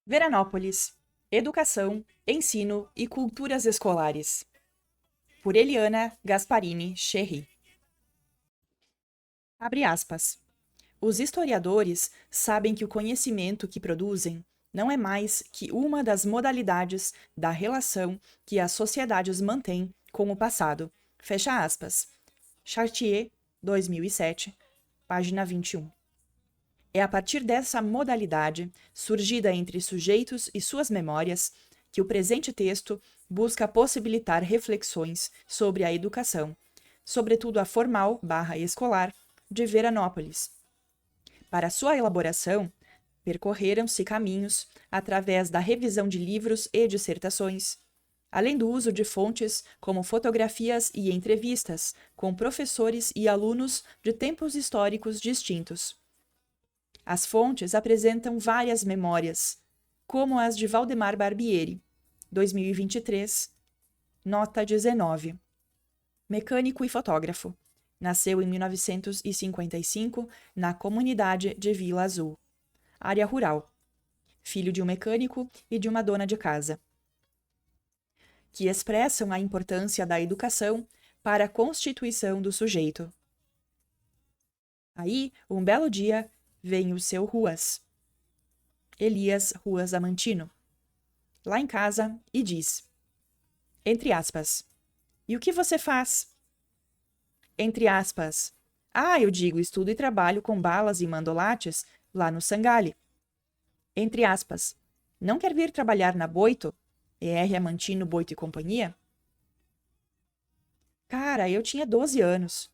Veranópolis, Educação, Ensino e Culturas Escolares. Por Eliana Gasparini Cherry. Abre aspas. Os historiadores sabem que o conhecimento que produzem não é mais que uma das modalidades da relação que as sociedades mantêm com o passado. Fecha aspas. Chartier, 2007, página 21. É a partir dessa modalidade, surgida entre sujeitos e suas memórias, que o presente texto busca possibilitar reflexões sobre a educação, sobretudo a formal/escolar, de Veranópolis. Para sua elaboração, percorreram-se caminhos através da revisão de livros e dissertações, além do uso de fontes como fotografias e entrevistas com professores e alunos de tempos históricos distintos. As fontes apresentam várias memórias, como as de Valdemar Barbieri, 2023, nota 19. Mecânico e fotógrafo. Nasceu em 1955 na comunidade de Vila Azul, área rural. Filho de um mecânico e de uma dona de casa. Que expressam a importância da educação para a constituição do sujeito. Aí, um belo dia, vem o seu Ruas, Elias Ruas Amantino, lá em casa e diz, entre aspas, e o que você faz? Entre aspas, eu digo, estudo e trabalho com balas e mandolates lá no Sangalli. Entre aspas, não quer vir trabalhar na Boito? ER Amantino, Boito e Companhia? Cara, eu tinha 12 anos.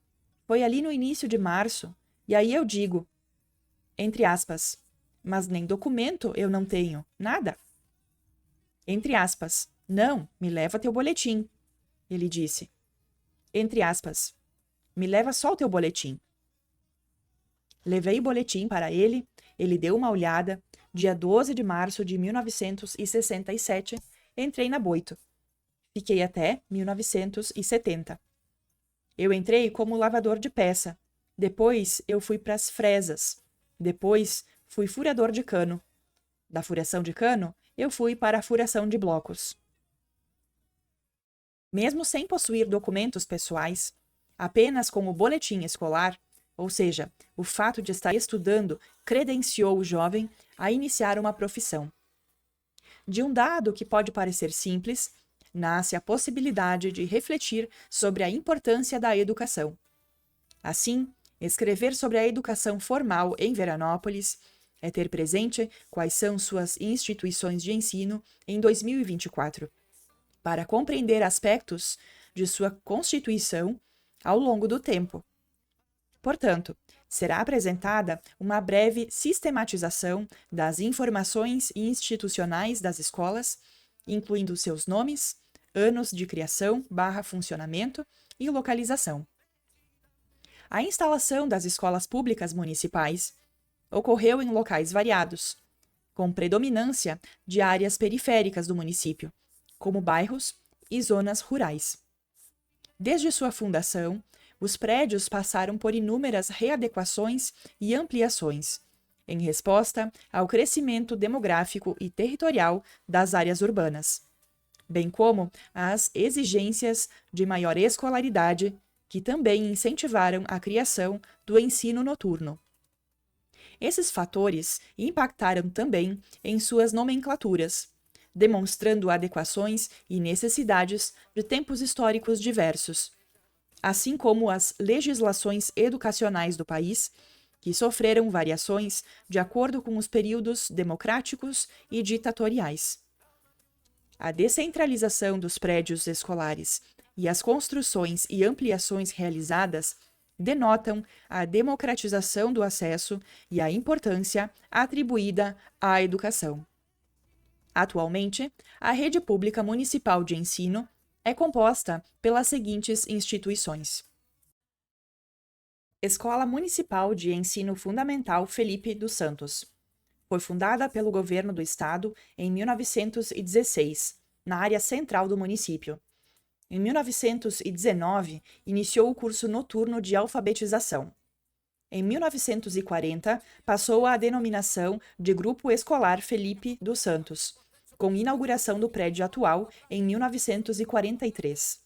Foi ali no início de março. E aí eu digo, entre aspas, mas nem documento eu não tenho, nada. Entre aspas, não, me leva teu boletim, ele disse. Entre aspas, me leva só o teu boletim. Levei o boletim para ele, ele deu uma olhada. Dia 12 de março de 1967, entrei na Boito. Fiquei até 1970. Eu entrei como lavador de peça. Depois eu fui para as fresas. Depois fui furador de cano. Da furação de cano, eu fui para a furação de blocos. Mesmo sem possuir documentos pessoais, apenas com o boletim escolar, ou seja, o fato de estar estudando credenciou o jovem a iniciar uma profissão. De um dado que pode parecer simples, nasce a possibilidade de refletir sobre a importância da educação. Assim, escrever sobre a educação formal em Veranópolis é ter presente quais são suas instituições de ensino em 2024, para compreender aspectos de sua constituição ao longo do tempo. Portanto, será apresentada uma breve sistematização das informações institucionais das escolas, incluindo seus nomes, anos de criação/funcionamento e localização. A instalação das escolas públicas municipais ocorreu em locais variados, com predominância de áreas periféricas do município, como bairros e zonas rurais. Desde sua fundação, os prédios passaram por inúmeras readequações e ampliações, em resposta ao crescimento demográfico e territorial das áreas urbanas, bem como às exigências de maior escolaridade, que também incentivaram a criação do ensino noturno. Esses fatores impactaram também em suas nomenclaturas, demonstrando adequações e necessidades de tempos históricos diversos, assim como as legislações educacionais do país, que sofreram variações de acordo com os períodos democráticos e ditatoriais. A descentralização dos prédios escolares e as construções e ampliações realizadas denotam a democratização do acesso e a importância atribuída à educação. Atualmente, a rede pública municipal de ensino é composta pelas seguintes instituições: Escola Municipal de Ensino Fundamental Felipe dos Santos. Foi fundada pelo governo do estado em 1916, na área central do município. Em 1919, iniciou o curso noturno de alfabetização. Em 1940, passou à denominação de Grupo Escolar Felipe dos Santos, com inauguração do prédio atual em 1943.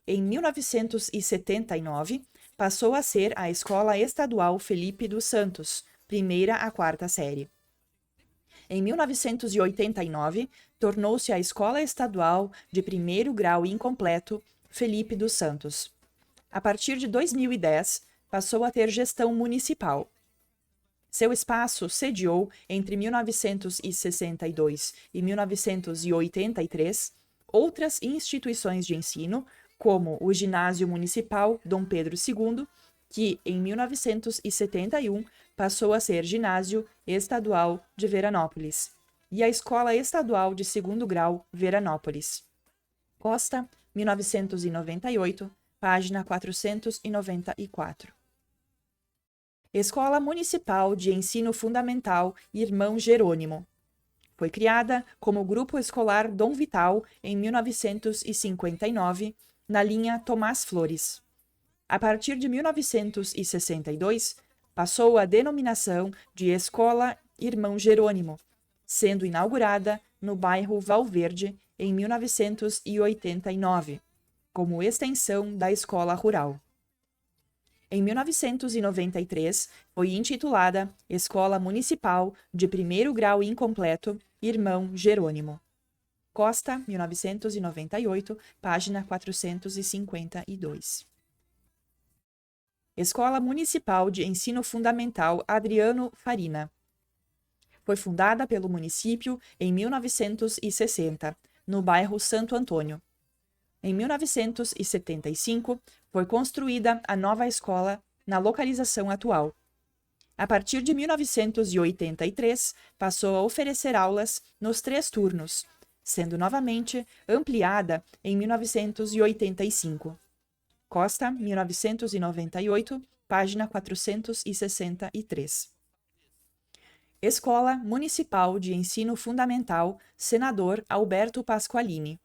Em 1979, passou a ser a Escola Estadual Felipe dos Santos, primeira a quarta série. Em 1989, tornou-se a Escola Estadual de Primeiro Grau Incompleto Felipe dos Santos. A partir de 2010, passou a ter gestão municipal. Seu espaço sediou, entre 1962 e 1983, outras instituições de ensino, como o Ginásio Municipal Dom Pedro II, que, em 1971, passou a ser Ginásio Estadual de Veranópolis, e a Escola Estadual de Segundo Grau Veranópolis. Costa, 1998, página 494. Escola Municipal de Ensino Fundamental Irmão Jerônimo. Foi criada como Grupo Escolar Dom Vital em 1959, na linha Tomás Flores. A partir de 1962, passou a denominação de Escola Irmão Jerônimo, sendo inaugurada no bairro Valverde em 1989, como extensão da Escola Rural. Em 1993, foi intitulada Escola Municipal de Primeiro Grau Incompleto Irmão Jerônimo. Costa, 1998, página 452. Escola Municipal de Ensino Fundamental Adriano Farina. Foi fundada pelo município em 1960, no bairro Santo Antônio. Em 1975, foi construída a nova escola na localização atual. A partir de 1983, passou a oferecer aulas nos 3 turnos, sendo novamente ampliada em 1985. Costa, 1998, página 463. Escola Municipal de Ensino Fundamental Senador Alberto Pasqualini.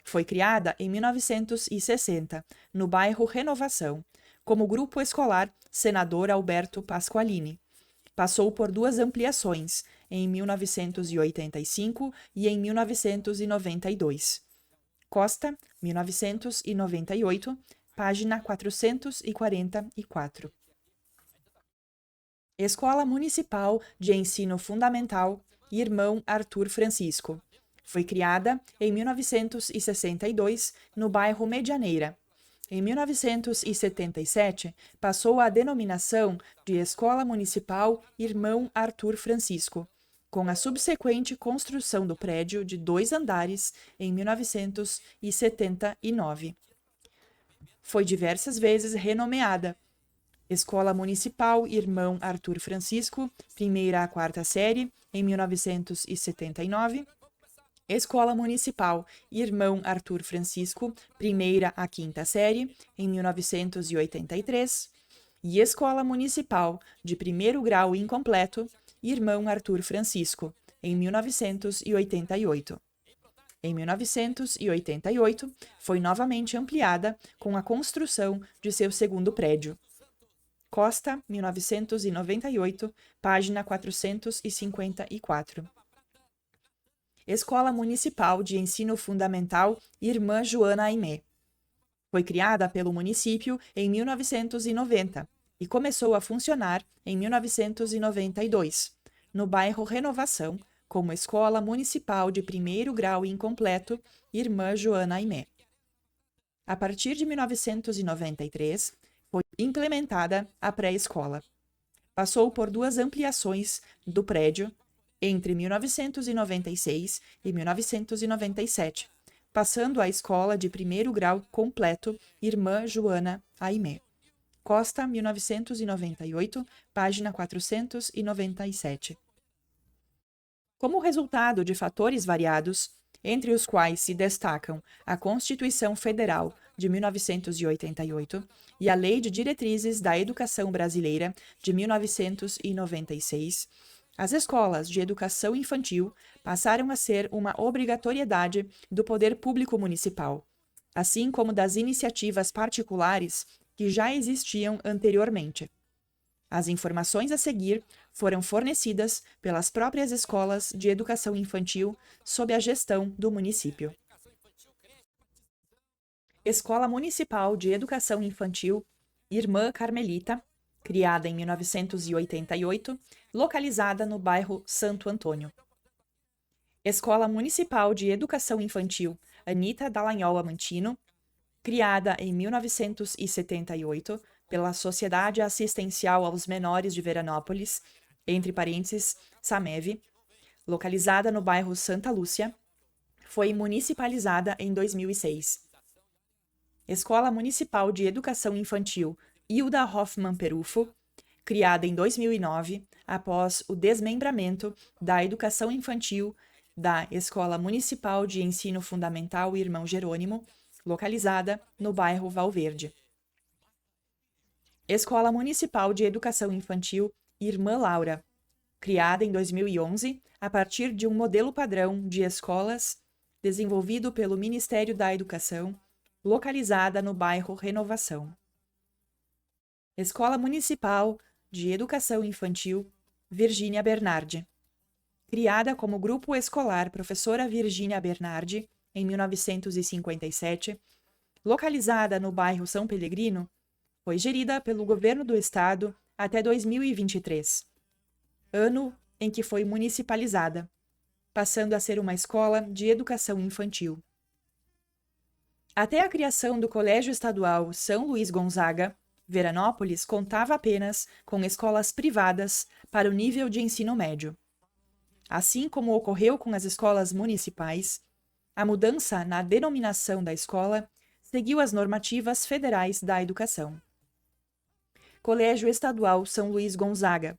Foi criada em 1960, no bairro Renovação, como Grupo Escolar Senador Alberto Pasqualini. Passou por 2 ampliações, em 1985 e em 1992. Costa, 1998, página 444. Escola Municipal de Ensino Fundamental Irmão Arthur Francisco. Foi criada em 1962, no bairro Medianeira. Em 1977, passou a denominação de Escola Municipal Irmão Arthur Francisco, com a subsequente construção do prédio de 2 andares em 1979. Foi diversas vezes renomeada Escola Municipal Irmão Arthur Francisco, primeira a quarta série, em 1979, Escola Municipal Irmão Arthur Francisco, primeira a quinta série, em 1983, e Escola Municipal de Primeiro Grau Incompleto, Irmão Arthur Francisco, em 1988. Em 1988, foi novamente ampliada com a construção de seu segundo prédio. Costa, 1998, página 454. Escola Municipal de Ensino Fundamental Irmã Joana Aimé. Foi criada pelo município em 1990 e começou a funcionar em 1992, no bairro Renovação, como Escola Municipal de Primeiro Grau Incompleto Irmã Joana Aimé. A partir de 1993, foi implementada a pré-escola. Passou por 2 ampliações do prédio entre 1996 e 1997, passando à Escola de Primeiro Grau Completo Irmã Joana Aimé. Costa, 1998, página 497. Como resultado de fatores variados, entre os quais se destacam a Constituição Federal de 1988 e a Lei de Diretrizes da Educação Brasileira de 1996, as escolas de educação infantil passaram a ser uma obrigatoriedade do poder público municipal, assim como das iniciativas particulares que já existiam anteriormente. As informações a seguir foram fornecidas pelas próprias escolas de educação infantil sob a gestão do município. Escola Municipal de Educação Infantil Irmã Carmelita, criada em 1988, localizada no bairro Santo Antônio. Escola Municipal de Educação Infantil Anita Dallagnol Amantino, criada em 1978 pela Sociedade Assistencial aos Menores de Veranópolis, entre parênteses, SAMEV, localizada no bairro Santa Lúcia, foi municipalizada em 2006. Escola Municipal de Educação Infantil Hilda Hoffmann Perufo, criada em 2009, após o desmembramento da educação infantil da Escola Municipal de Ensino Fundamental Irmão Jerônimo, localizada no bairro Valverde. Escola Municipal de Educação Infantil Irmã Laura, criada em 2011 a partir de um modelo padrão de escolas desenvolvido pelo Ministério da Educação, localizada no bairro Renovação. Escola Municipal de Educação Infantil Virgínia Bernardi, criada como Grupo Escolar Professora Virgínia Bernardi em 1957, localizada no bairro São Pelegrino, foi gerida pelo governo do estado até 2023, ano em que foi municipalizada, passando a ser uma escola de educação infantil. Até a criação do Colégio Estadual São Luís Gonzaga, Veranópolis contava apenas com escolas privadas para o nível de ensino médio. Assim como ocorreu com as escolas municipais, a mudança na denominação da escola seguiu as normativas federais da educação. Colégio Estadual São Luís Gonzaga,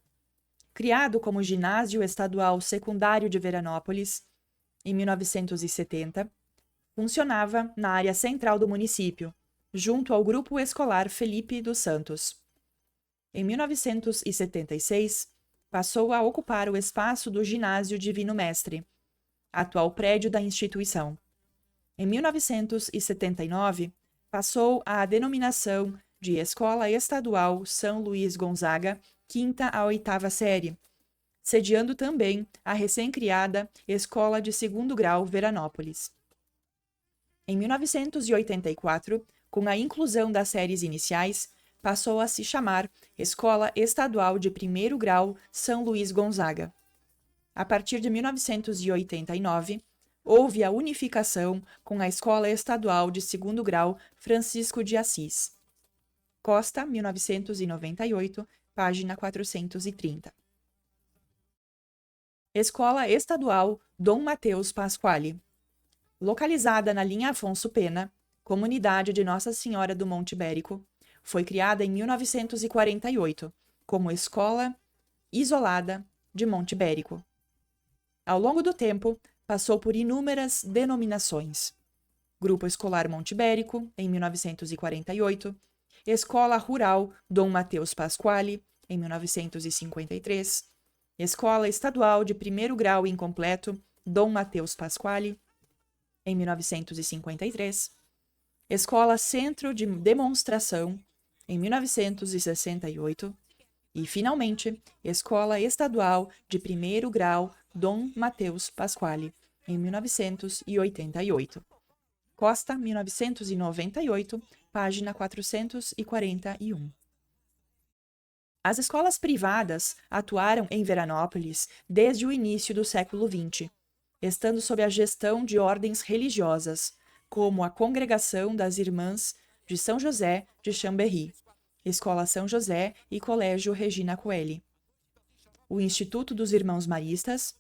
criado como Ginásio Estadual Secundário de Veranópolis, em 1970, funcionava na área central do município, junto ao Grupo Escolar Felipe dos Santos. Em 1976, passou a ocupar o espaço do Ginásio Divino Mestre, atual prédio da instituição. Em 1979, passou à denominação de Escola Estadual São Luís Gonzaga, 5ª a 8ª série, sediando também a recém-criada Escola de Segundo Grau Veranópolis. Em 1984, com a inclusão das séries iniciais, passou a se chamar Escola Estadual de Primeiro Grau São Luís Gonzaga. A partir de 1989, houve a unificação com a Escola Estadual de Segundo Grau Francisco de Assis. Costa, 1998, página 430. Escola Estadual Dom Mateus Pasquale, localizada na linha Afonso Pena, comunidade de Nossa Senhora do Monte Ibérico, foi criada em 1948 como Escola Isolada de Monte Ibérico. Ao longo do tempo, passou por inúmeras denominações. Grupo Escolar Monte Ibérico, em 1948, Escola Rural Dom Mateus Pasquale, em 1953, Escola Estadual de Primeiro Grau Incompleto Dom Mateus Pasquale, em 1953, Escola Centro de Demonstração, em 1968, e, finalmente, Escola Estadual de Primeiro Grau Dom Mateus Pasquale, em 1988. Costa, 1998, página 441. As escolas privadas atuaram em Veranópolis desde o início do século XX, estando sob a gestão de ordens religiosas, como a Congregação das Irmãs de São José de Chambéry, Escola São José e Colégio Regina Coeli, o Instituto dos Irmãos Maristas,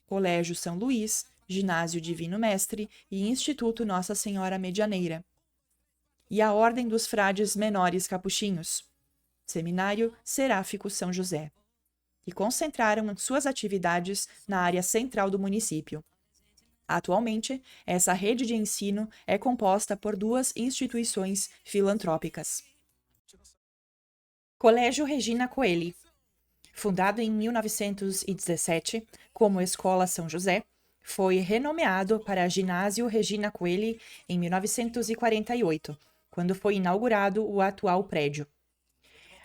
Colégio São Luís, Ginásio Divino Mestre e Instituto Nossa Senhora Medianeira, e a Ordem dos Frades Menores Capuchinhos, Seminário Seráfico São José, que concentraram suas atividades na área central do município. Atualmente, essa rede de ensino é composta por 2 instituições filantrópicas. Colégio Regina Coeli, fundado em 1917 como Escola São José, foi renomeado para Ginásio Regina Coeli em 1948, quando foi inaugurado o atual prédio.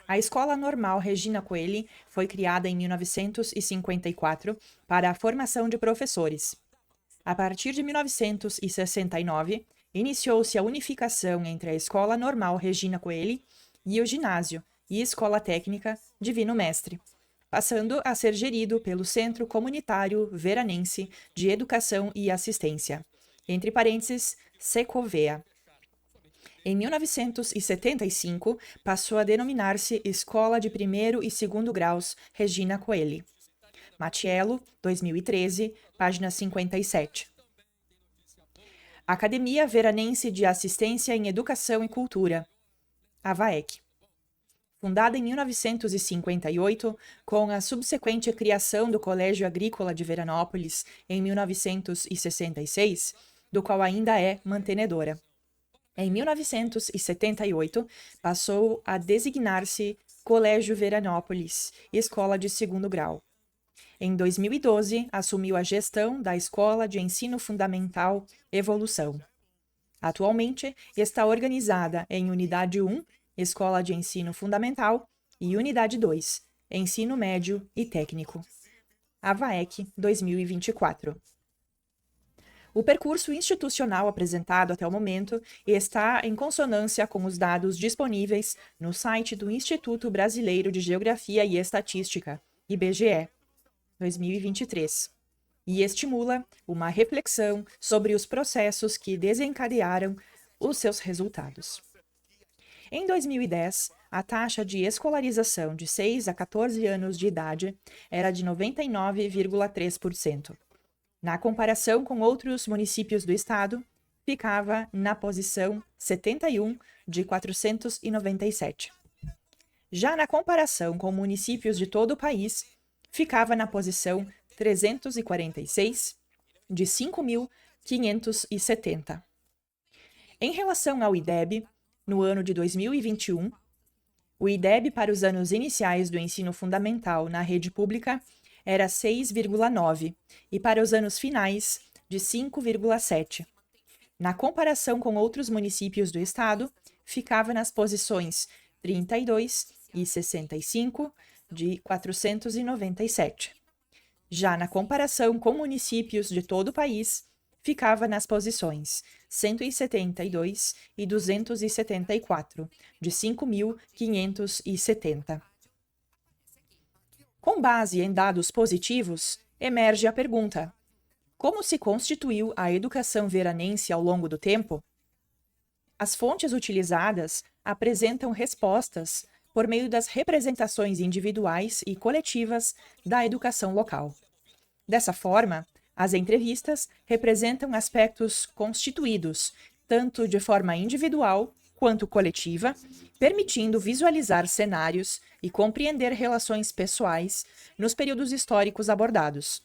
A Escola Normal Regina Coeli foi criada em 1954 para a formação de professores. A partir de 1969, iniciou-se a unificação entre a Escola Normal Regina Coeli e o Ginásio e Escola Técnica Divino Mestre, passando a ser gerido pelo Centro Comunitário Veranense de Educação e Assistência, entre parênteses, Secovea. Em 1975, passou a denominar-se Escola de Primeiro e Segundo Graus Regina Coeli. Matiello, 2013, página 57. Academia Veranense de Assistência em Educação e Cultura, AVAEC. Fundada em 1958, com a subsequente criação do Colégio Agrícola de Veranópolis em 1966, do qual ainda é mantenedora. Em 1978, passou a designar-se Colégio Veranópolis, Escola de Segundo Grau. Em 2012, assumiu a gestão da Escola de Ensino Fundamental Evolução. Atualmente, está organizada em Unidade 1, Escola de Ensino Fundamental, e Unidade 2, Ensino Médio e Técnico. AVAEC 2024. O percurso institucional apresentado até o momento está em consonância com os dados disponíveis no site do Instituto Brasileiro de Geografia e Estatística, IBGE, 2023, e estimula uma reflexão sobre os processos que desencadearam os seus resultados. Em 2010, a taxa de escolarização de 6 a 14 anos de idade era de 99,3%. Na comparação com outros municípios do estado, ficava na posição 71 de 497. Já na comparação com municípios de todo o país, ficava na posição 346 de 5.570. Em relação ao IDEB, no ano de 2021, o IDEB para os anos iniciais do ensino fundamental na rede pública era 6,9 e para os anos finais de 5,7. Na comparação com outros municípios do estado, ficava nas posições 32 e 65 de 497. Já na comparação com municípios de todo o país, ficava nas posições 172 e 274 de 5.570. Com base em dados positivos, emerge a pergunta: como se constituiu a educação veranense ao longo do tempo? As fontes utilizadas apresentam respostas por meio das representações individuais e coletivas da educação local. Dessa forma, as entrevistas representam aspectos constituídos, tanto de forma individual quanto coletiva, permitindo visualizar cenários e compreender relações pessoais nos períodos históricos abordados.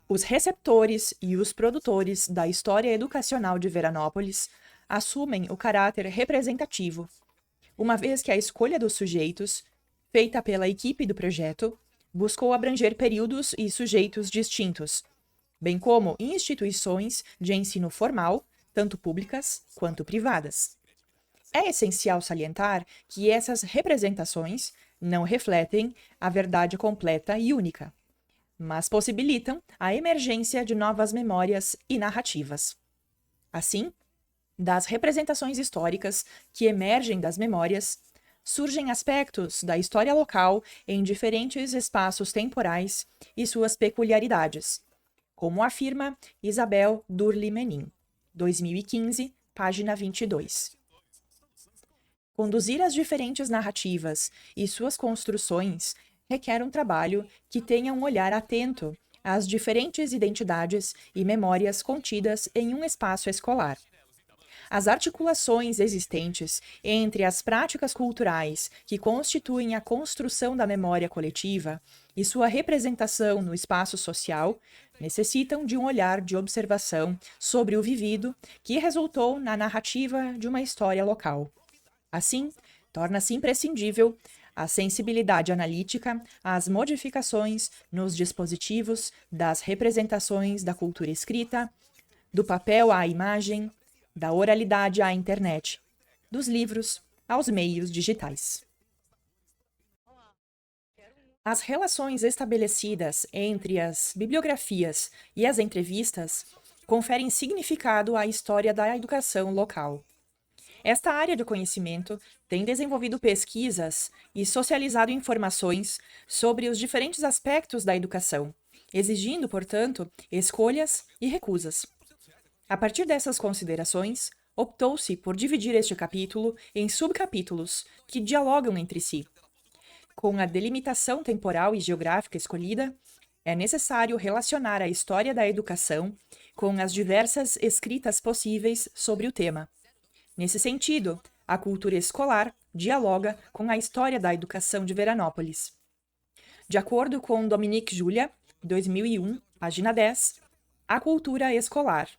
Os receptores e os produtores da história educacional de Veranópolis assumem o caráter representativo, uma vez que a escolha dos sujeitos, feita pela equipe do projeto, buscou abranger períodos e sujeitos distintos, bem como instituições de ensino formal, tanto públicas quanto privadas. É essencial salientar que essas representações não refletem a verdade completa e única, mas possibilitam a emergência de novas memórias e narrativas. Assim, das representações históricas que emergem das memórias, surgem aspectos da história local em diferentes espaços temporais e suas peculiaridades, como afirma Isabel Durli-Menin, 2015, página 22. Conduzir as diferentes narrativas e suas construções requer um trabalho que tenha um olhar atento às diferentes identidades e memórias contidas em um espaço escolar. As articulações existentes entre as práticas culturais que constituem a construção da memória coletiva e sua representação no espaço social necessitam de um olhar de observação sobre o vivido que resultou na narrativa de uma história local. Assim, torna-se imprescindível a sensibilidade analítica às modificações nos dispositivos das representações da cultura escrita, do papel à imagem, da oralidade à internet, dos livros aos meios digitais. As relações estabelecidas entre as bibliografias e as entrevistas conferem significado à história da educação local. Esta área de conhecimento tem desenvolvido pesquisas e socializado informações sobre os diferentes aspectos da educação, exigindo, portanto, escolhas e recusas. A partir dessas considerações, optou-se por dividir este capítulo em subcapítulos que dialogam entre si. Com a delimitação temporal e geográfica escolhida, é necessário relacionar a história da educação com as diversas escritas possíveis sobre o tema. Nesse sentido, a cultura escolar dialoga com a história da educação de Veranópolis. De acordo com Dominique Julia, 2001, página 10, a cultura escolar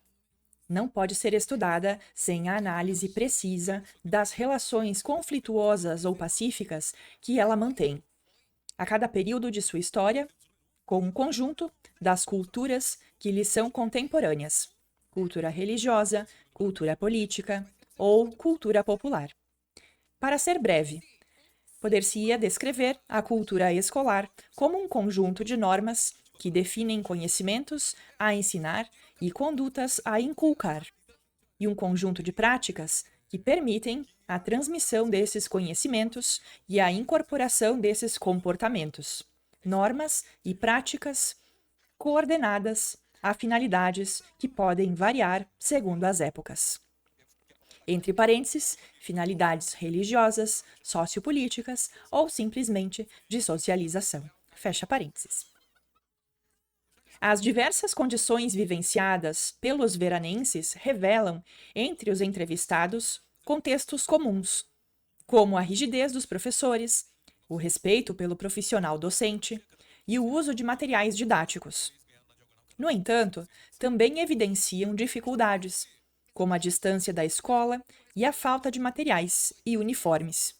não pode ser estudada sem a análise precisa das relações conflituosas ou pacíficas que ela mantém, a cada período de sua história, com um conjunto das culturas que lhe são contemporâneas: cultura religiosa, cultura política ou cultura popular. Para ser breve, poder-se-ia descrever a cultura escolar como um conjunto de normas que definem conhecimentos a ensinar e condutas a inculcar, e um conjunto de práticas que permitem a transmissão desses conhecimentos e a incorporação desses comportamentos, normas e práticas coordenadas a finalidades que podem variar segundo as épocas. Entre parênteses, finalidades religiosas, sociopolíticas ou simplesmente de socialização. Fecha parênteses. As diversas condições vivenciadas pelos veranenses revelam, entre os entrevistados, contextos comuns, como a rigidez dos professores, o respeito pelo profissional docente e o uso de materiais didáticos. No entanto, também evidenciam dificuldades, como a distância da escola e a falta de materiais e uniformes,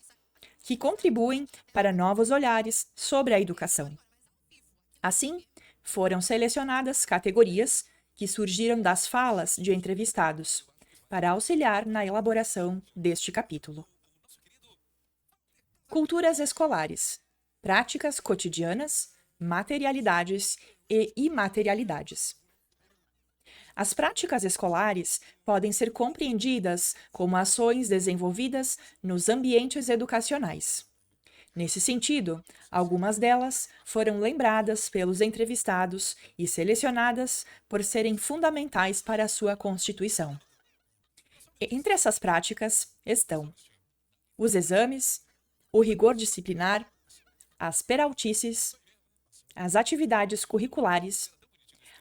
que contribuem para novos olhares sobre a educação. Assim, foram selecionadas categorias que surgiram das falas de entrevistados, para auxiliar na elaboração deste capítulo. Culturas escolares, práticas cotidianas, materialidades e imaterialidades. As práticas escolares podem ser compreendidas como ações desenvolvidas nos ambientes educacionais. Nesse sentido, algumas delas foram lembradas pelos entrevistados e selecionadas por serem fundamentais para a sua constituição. Entre essas práticas estão os exames, o rigor disciplinar, as peraltices, as atividades curriculares,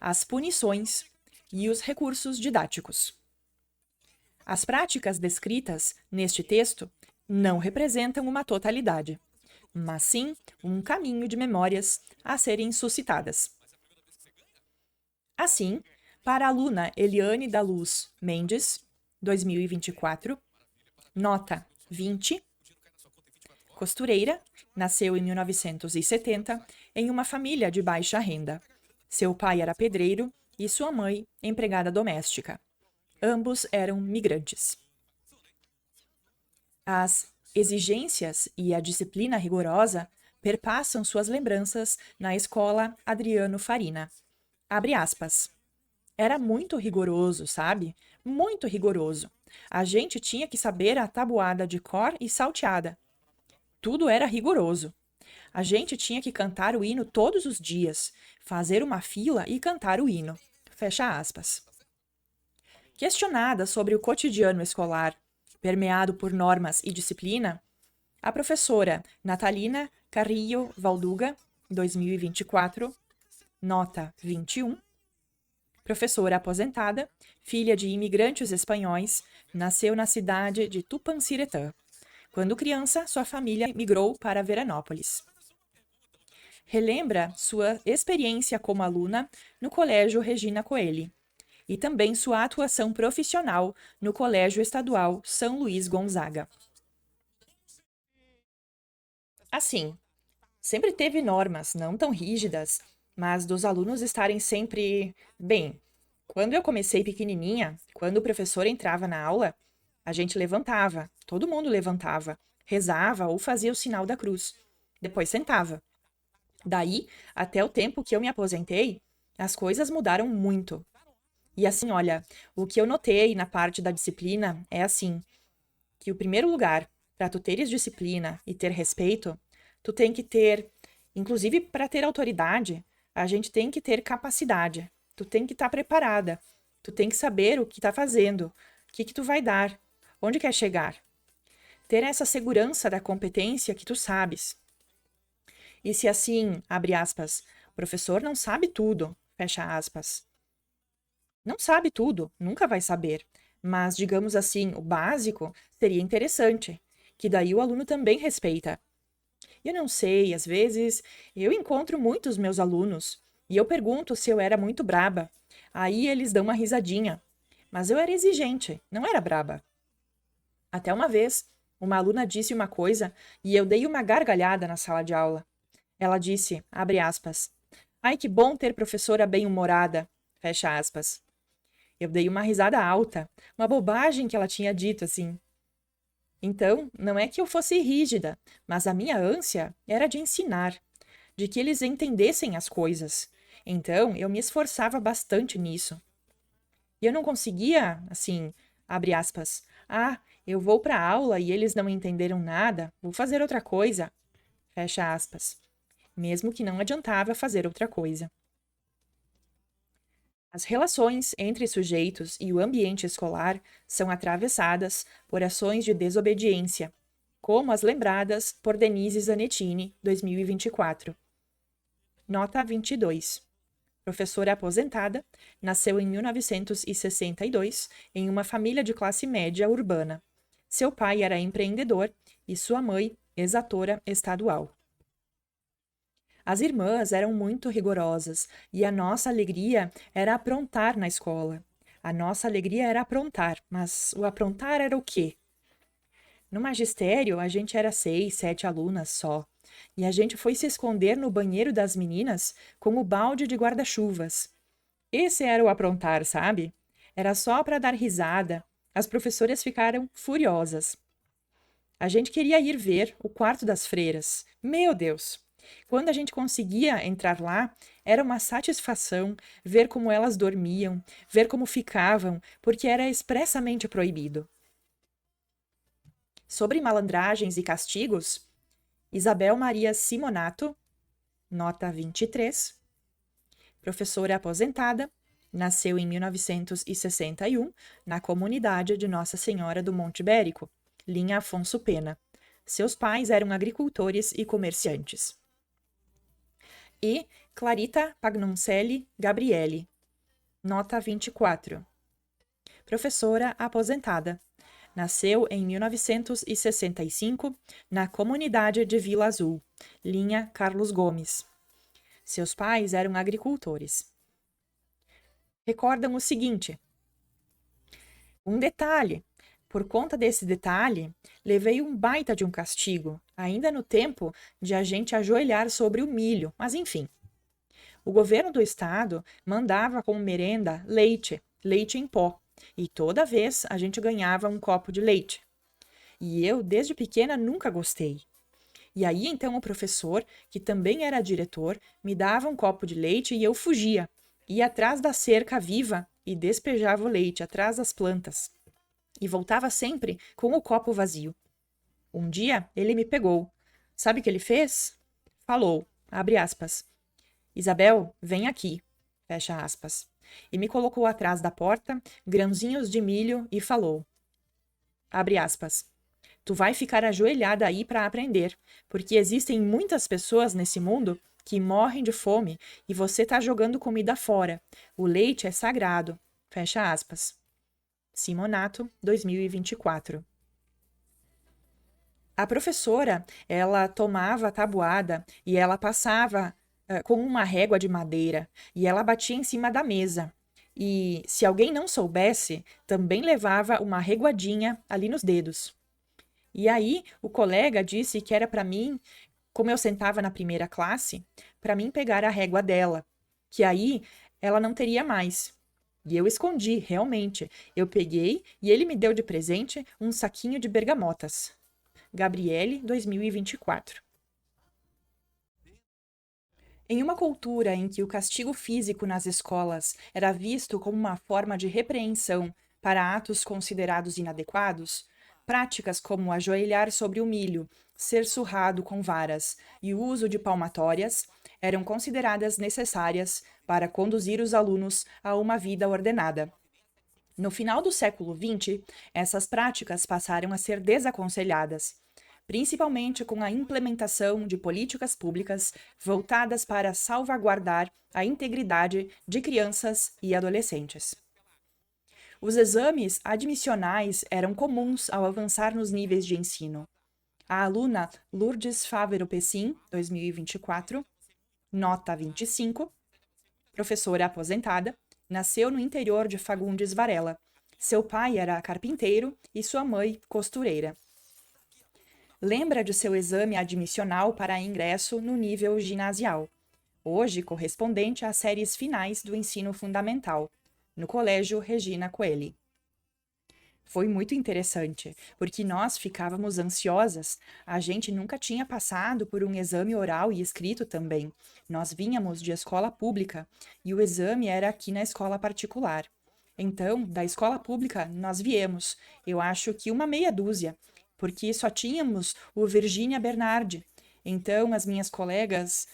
as punições e os recursos didáticos. As práticas descritas neste texto não representam uma totalidade, mas sim um caminho de memórias a serem suscitadas. Assim, para a aluna Eliane da Luz Mendes, 2024, nota 20, costureira, nasceu em 1970 em uma família de baixa renda. Seu pai era pedreiro e sua mãe empregada doméstica. Ambos eram migrantes. As exigências e a disciplina rigorosa perpassam suas lembranças na escola Adriano Farina. Abre aspas. Era muito rigoroso, sabe? Muito rigoroso. A gente tinha que saber a tabuada de cor e salteada. Tudo era rigoroso. A gente tinha que cantar o hino todos os dias, fazer uma fila e cantar o hino. Fecha aspas. Questionada sobre o cotidiano escolar, permeado por normas e disciplina, a professora Natalina Carrillo Valduga, 2024, nota 21, professora aposentada, filha de imigrantes espanhóis, nasceu na cidade de Tupanciretã. Quando criança, sua família migrou para Veranópolis. Relembra sua experiência como aluna no Colégio Regina Coeli e também sua atuação profissional no Colégio Estadual São Luís Gonzaga. Assim, sempre teve normas não tão rígidas, mas dos alunos estarem sempre bem. Quando eu comecei pequenininha, quando o professor entrava na aula, a gente levantava, todo mundo levantava, rezava ou fazia o sinal da cruz. Depois sentava. Daí, até o tempo que eu me aposentei, as coisas mudaram muito. E assim, olha, o que eu notei na parte da disciplina é assim, que o primeiro lugar para tu teres disciplina e ter respeito, tu tem que ter, inclusive para ter autoridade, a gente tem que ter capacidade. Tu tem que estar preparada. Tu tem que saber o que está fazendo, o que que tu vai dar, onde quer chegar. Ter essa segurança da competência que tu sabes. E se assim, abre aspas, o professor não sabe tudo, fecha aspas. Não sabe tudo, nunca vai saber. Mas, digamos assim, o básico seria interessante, que daí o aluno também respeita. E eu não sei, às vezes eu encontro muitos meus alunos e eu pergunto se eu era muito braba. Aí eles dão uma risadinha. Mas eu era exigente, não era braba. Até uma vez, uma aluna disse uma coisa e eu dei uma gargalhada na sala de aula. Ela disse, abre aspas, ai que bom ter professora bem-humorada, fecha aspas. Eu dei uma risada alta, uma bobagem que ela tinha dito assim. Então, não é que eu fosse rígida, mas a minha ânsia era de ensinar, de que eles entendessem as coisas. Então, eu me esforçava bastante nisso. E eu não conseguia, assim, abre aspas, eu vou para a aula e eles não entenderam nada, vou fazer outra coisa, fecha aspas, mesmo que não adiantava fazer outra coisa. As relações entre sujeitos e o ambiente escolar são atravessadas por ações de desobediência, como as lembradas por Denise Zanettini, 2024. Nota 22. Professora aposentada, nasceu em 1962 em uma família de classe média urbana. Seu pai era empreendedor e sua mãe, exatora estadual. As irmãs eram muito rigorosas e a nossa alegria era aprontar na escola. A nossa alegria era aprontar, mas o aprontar era o quê? No magistério, a gente era 6, 7 alunas só. E a gente foi se esconder no banheiro das meninas com o balde de guarda-chuvas. Esse era o aprontar, sabe? Era só para dar risada. As professoras ficaram furiosas. A gente queria ir ver o quarto das freiras. Meu Deus! Quando a gente conseguia entrar lá, era uma satisfação ver como elas dormiam, ver como ficavam, porque era expressamente proibido. Sobre malandragens e castigos, Isabel Maria Simonato, nota 23, professora aposentada, nasceu em 1961 na comunidade de Nossa Senhora do Monte Ibérico, linha Afonso Pena. Seus pais eram agricultores e comerciantes. E Clarita Pagnoncelli Gabriele, nota 24, professora aposentada. Nasceu em 1965 na comunidade de Vila Azul, linha Carlos Gomes. Seus pais eram agricultores. Recordam o seguinte: um detalhe. Por conta desse detalhe, levei um baita de um castigo, ainda no tempo de a gente ajoelhar sobre o milho, mas enfim. O governo do estado mandava como merenda leite, leite em pó, e toda vez a gente ganhava um copo de leite. E eu, desde pequena, nunca gostei. E aí então o professor, que também era diretor, me dava um copo de leite e eu fugia. Ia atrás da cerca viva e despejava o leite atrás das plantas. E voltava sempre com o copo vazio. Um dia ele me pegou. Sabe o que ele fez? Falou, abre aspas, Isabel, vem aqui, fecha aspas. E me colocou atrás da porta, grãozinhos de milho e falou, abre aspas, tu vai ficar ajoelhada aí para aprender, porque existem muitas pessoas nesse mundo que morrem de fome e você tá jogando comida fora. O leite é sagrado, fecha aspas. Simonato, 2024. A professora, ela tomava a tabuada e ela passava com uma régua de madeira e ela batia em cima da mesa. E se alguém não soubesse, também levava uma reguadinha ali nos dedos. E aí o colega disse que era para mim, como eu sentava na primeira classe, para mim pegar a régua dela, que aí ela não teria mais. E eu escondi, realmente. Eu peguei e ele me deu de presente um saquinho de bergamotas. Gabriele, 2024. Em uma cultura em que o castigo físico nas escolas era visto como uma forma de repreensão para atos considerados inadequados, práticas como ajoelhar sobre o milho, ser surrado com varas e o uso de palmatórias eram consideradas necessárias para conduzir os alunos a uma vida ordenada. No final do século XX, essas práticas passaram a ser desaconselhadas, principalmente com a implementação de políticas públicas voltadas para salvaguardar a integridade de crianças e adolescentes. Os exames admissionais eram comuns ao avançar nos níveis de ensino. A aluna Lourdes Fávero Pessim, 2024, nota 25, professora aposentada, nasceu no interior de Fagundes Varela. Seu pai era carpinteiro e sua mãe costureira. Lembra de seu exame admissional para ingresso no nível ginasial, hoje correspondente às séries finais do ensino fundamental, no Colégio Regina Coeli. Foi muito interessante, porque nós ficávamos ansiosas. A gente nunca tinha passado por um exame oral e escrito também. Nós vínhamos de escola pública e o exame era aqui na escola particular. Então, da escola pública, nós viemos, eu acho que uma meia dúzia, porque só tínhamos o Virgínia Bernardi. Então, as minhas colegas,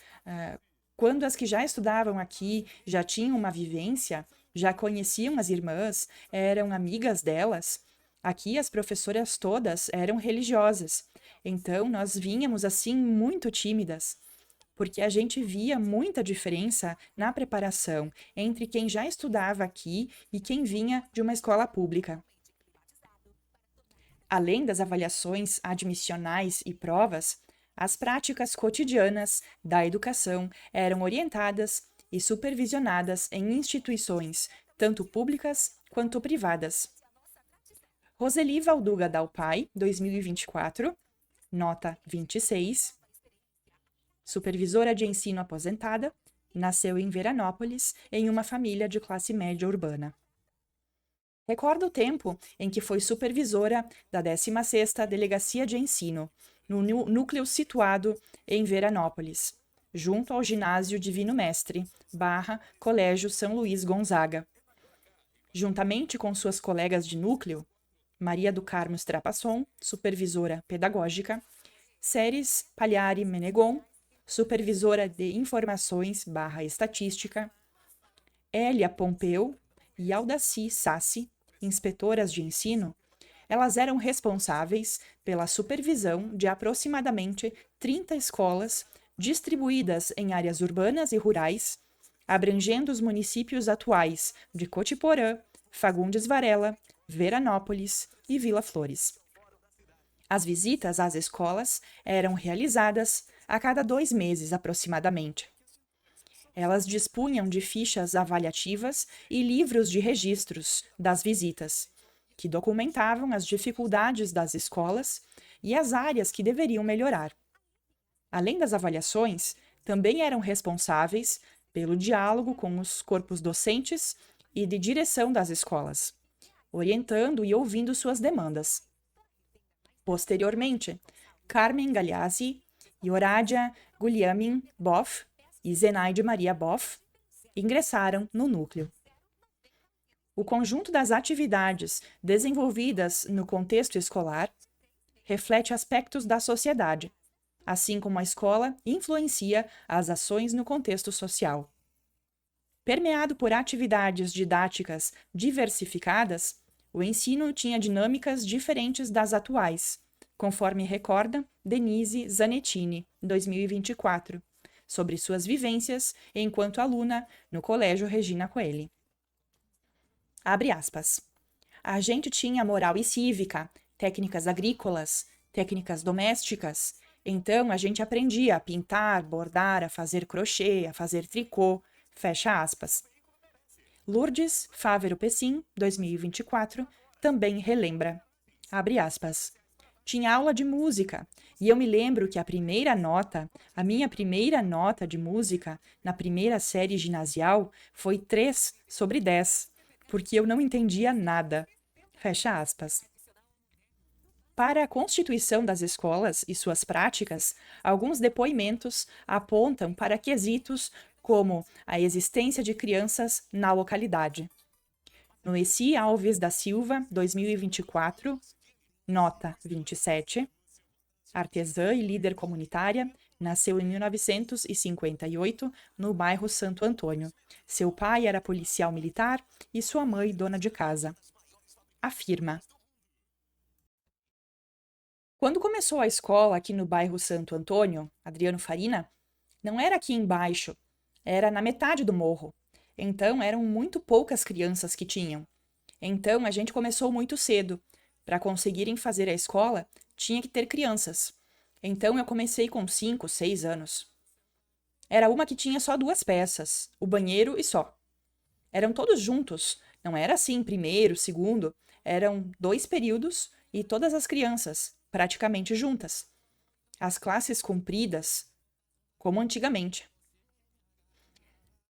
quando as que já estudavam aqui já tinham uma vivência, já conheciam as irmãs, eram amigas delas. Aqui as professoras todas eram religiosas. Então nós vínhamos assim muito tímidas, porque a gente via muita diferença na preparação entre quem já estudava aqui e quem vinha de uma escola pública. Além das avaliações admissionais e provas, as práticas cotidianas da educação eram orientadas e supervisionadas em instituições, tanto públicas quanto privadas. Roseli Valduga Dalpai, 2024, nota 26, supervisora de ensino aposentada, nasceu em Veranópolis, em uma família de classe média urbana. Recorda o tempo em que foi supervisora da 16ª Delegacia de Ensino, no núcleo situado em Veranópolis, junto ao Ginásio Divino Mestre, Colégio São Luís Gonzaga. Juntamente com suas colegas de núcleo, Maria do Carmo Strapasson, supervisora pedagógica, Ceres Pagliari Menegon, supervisora de informações estatística, Hélia Pompeu e Aldaci Sassi, inspetoras de ensino, elas eram responsáveis pela supervisão de aproximadamente 30 escolas distribuídas em áreas urbanas e rurais, abrangendo os municípios atuais de Cotiporã, Fagundes Varela, Veranópolis e Vila Flores. As visitas às escolas eram realizadas a cada 2 meses aproximadamente. Elas dispunham de fichas avaliativas e livros de registros das visitas, que documentavam as dificuldades das escolas e as áreas que deveriam melhorar. Além das avaliações, também eram responsáveis pelo diálogo com os corpos docentes e de direção das escolas, orientando e ouvindo suas demandas. Posteriormente, Carmen Gagliasi, Yoradia Guglielmin Boff e Zenaide Maria Boff ingressaram no núcleo. O conjunto das atividades desenvolvidas no contexto escolar reflete aspectos da sociedade, assim como a escola influencia as ações no contexto social. Permeado por atividades didáticas diversificadas, o ensino tinha dinâmicas diferentes das atuais, conforme recorda Denise Zanettini, 2024, sobre suas vivências enquanto aluna no Colégio Regina Coeli. Abre aspas. A gente tinha moral e cívica, técnicas agrícolas, técnicas domésticas. Então a gente aprendia a pintar, bordar, a fazer crochê, a fazer tricô. Fecha aspas. Lourdes Fávero Pessim, 2024, também relembra. Abre aspas. Tinha aula de música, e eu me lembro que a minha primeira nota de música na primeira série ginasial foi 3/10, porque eu não entendia nada. Fecha aspas. Para a constituição das escolas e suas práticas, alguns depoimentos apontam para quesitos como a existência de crianças na localidade. Noeci Alves da Silva, 2024, nota 27, artesã e líder comunitária, nasceu em 1958 no bairro Santo Antônio. Seu pai era policial militar e sua mãe dona de casa. Afirma: quando começou a escola aqui no bairro Santo Antônio, Adriano Farina, não era aqui embaixo, era na metade do morro. Então eram muito poucas crianças que tinham. Então a gente começou muito cedo. Para conseguirem fazer a escola, tinha que ter crianças. Então eu comecei com 5, 6 anos. Era uma que tinha só 2 peças, o banheiro e só. Eram todos juntos, não era assim, primeiro, segundo, eram 2 períodos e todas as crianças, praticamente juntas. As classes compridas, como antigamente.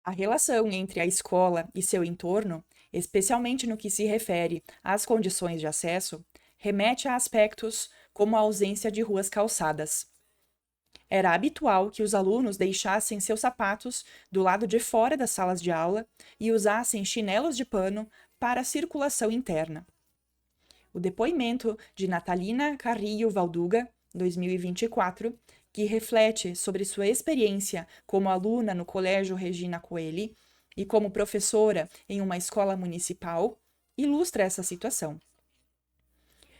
A relação entre a escola e seu entorno, especialmente no que se refere às condições de acesso, remete a aspectos como a ausência de ruas calçadas. Era habitual que os alunos deixassem seus sapatos do lado de fora das salas de aula e usassem chinelos de pano para a circulação interna. O depoimento de Natalina Carrillo Valduga, 2024, que reflete sobre sua experiência como aluna no Colégio Regina Coeli e como professora em uma escola municipal, ilustra essa situação.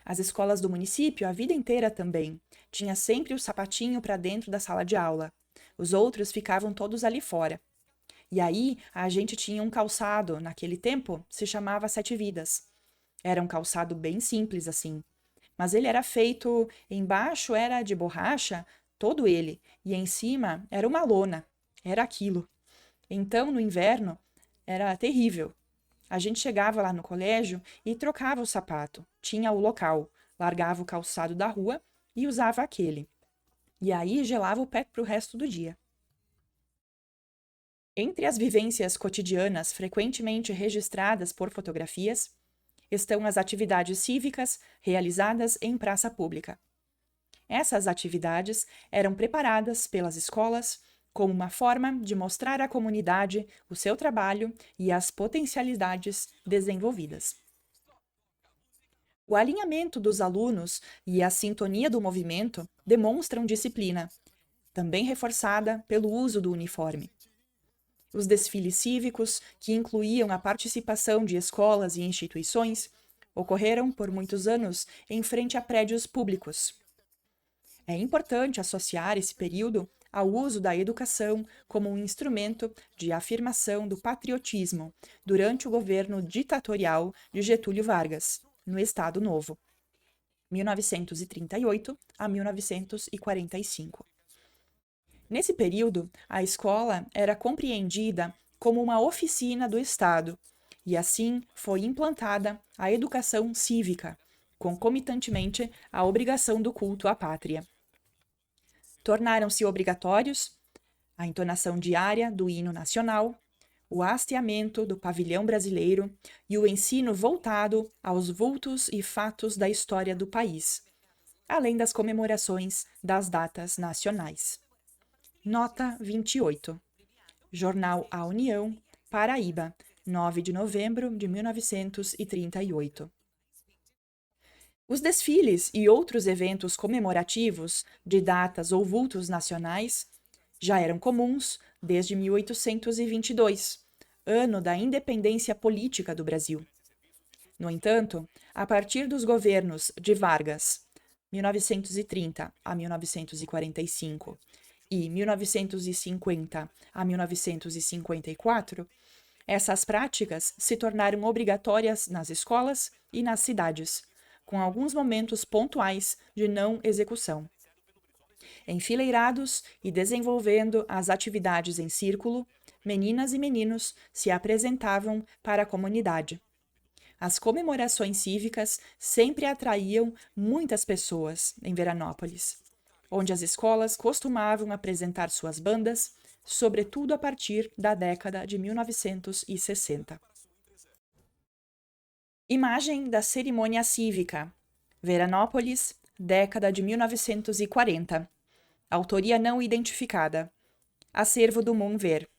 As escolas do município, a vida inteira também, tinha sempre o sapatinho para dentro da sala de aula. Os outros ficavam todos ali fora. E aí, a gente tinha um calçado, naquele tempo, se chamava Sete Vidas. Era um calçado bem simples assim. Mas ele era feito, embaixo era de borracha, todo ele, e em cima era uma lona. Era aquilo. Então, no inverno, era terrível. A gente chegava lá no colégio e trocava o sapato. Tinha o local, largava o calçado da rua e usava aquele. E aí gelava o pé para o resto do dia. Entre as vivências cotidianas frequentemente registradas por fotografias, estão as atividades cívicas realizadas em praça pública. Essas atividades eram preparadas pelas escolas como uma forma de mostrar à comunidade o seu trabalho e as potencialidades desenvolvidas. O alinhamento dos alunos e a sintonia do movimento demonstram disciplina, também reforçada pelo uso do uniforme. Os desfiles cívicos, que incluíam a participação de escolas e instituições, ocorreram por muitos anos em frente a prédios públicos. É importante associar esse período ao uso da educação como um instrumento de afirmação do patriotismo durante o governo ditatorial de Getúlio Vargas, no Estado Novo, 1938 a 1945. Nesse período, a escola era compreendida como uma oficina do Estado, e assim foi implantada a educação cívica, concomitantemente à obrigação do culto à pátria. Tornaram-se obrigatórios a entonação diária do hino nacional, o hasteamento do pavilhão brasileiro e o ensino voltado aos vultos e fatos da história do país, além das comemorações das datas nacionais. Nota 28. Jornal A União, Paraíba, 9 de novembro de 1938. Os desfiles e outros eventos comemorativos de datas ou vultos nacionais já eram comuns desde 1822, ano da independência política do Brasil. No entanto, a partir dos governos de Vargas, 1930 a 1945, e 1950 a 1954, essas práticas se tornaram obrigatórias nas escolas e nas cidades, com alguns momentos pontuais de não execução. Enfileirados e desenvolvendo as atividades em círculo, meninas e meninos se apresentavam para a comunidade. As comemorações cívicas sempre atraíam muitas pessoas em Veranópolis, onde as escolas costumavam apresentar suas bandas, sobretudo a partir da década de 1960. Imagem da cerimônia cívica, Veranópolis, década de 1940. Autoria não identificada. Acervo do Moonver.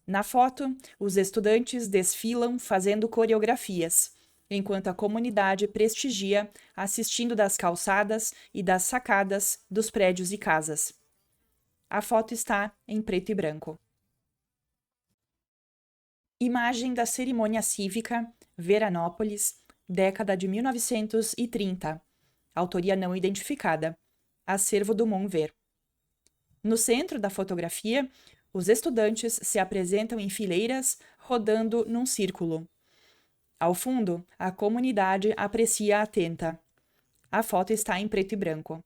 Na foto, os estudantes desfilam fazendo coreografias, enquanto a comunidade prestigia assistindo das calçadas e das sacadas dos prédios e casas. A foto está em preto e branco. Imagem da cerimônia cívica, Veranópolis, década de 1930. Autoria não identificada. Acervo do Moonver. No centro da fotografia, os estudantes se apresentam em fileiras, rodando num círculo. Ao fundo, a comunidade aprecia atenta. A foto está em preto e branco.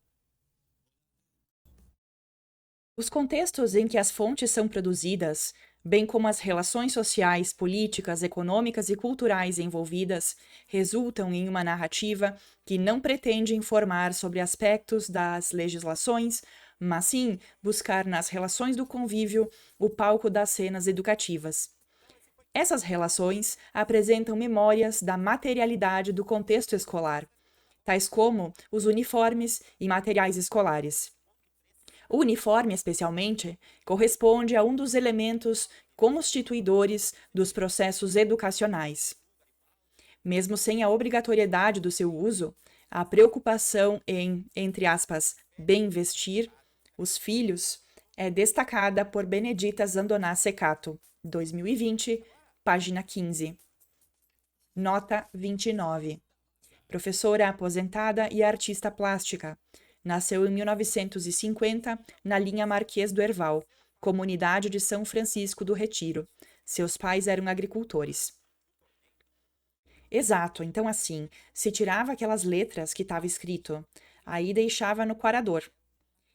Os contextos em que as fontes são produzidas, bem como as relações sociais, políticas, econômicas e culturais envolvidas, resultam em uma narrativa que não pretende informar sobre aspectos das legislações, mas sim buscar nas relações do convívio o palco das cenas educativas. Essas relações apresentam memórias da materialidade do contexto escolar, tais como os uniformes e materiais escolares. O uniforme, especialmente, corresponde a um dos elementos constituidores dos processos educacionais. Mesmo sem a obrigatoriedade do seu uso, a preocupação em, entre aspas, bem vestir os filhos é destacada por Benedita Zandoná Secato, 2020, página 15. Nota 29. Professora aposentada e artista plástica. Nasceu em 1950 na linha Marquês do Herval, comunidade de São Francisco do Retiro. Seus pais eram agricultores. Exato, então assim, se tirava aquelas letras que estava escrito, aí deixava no quarador.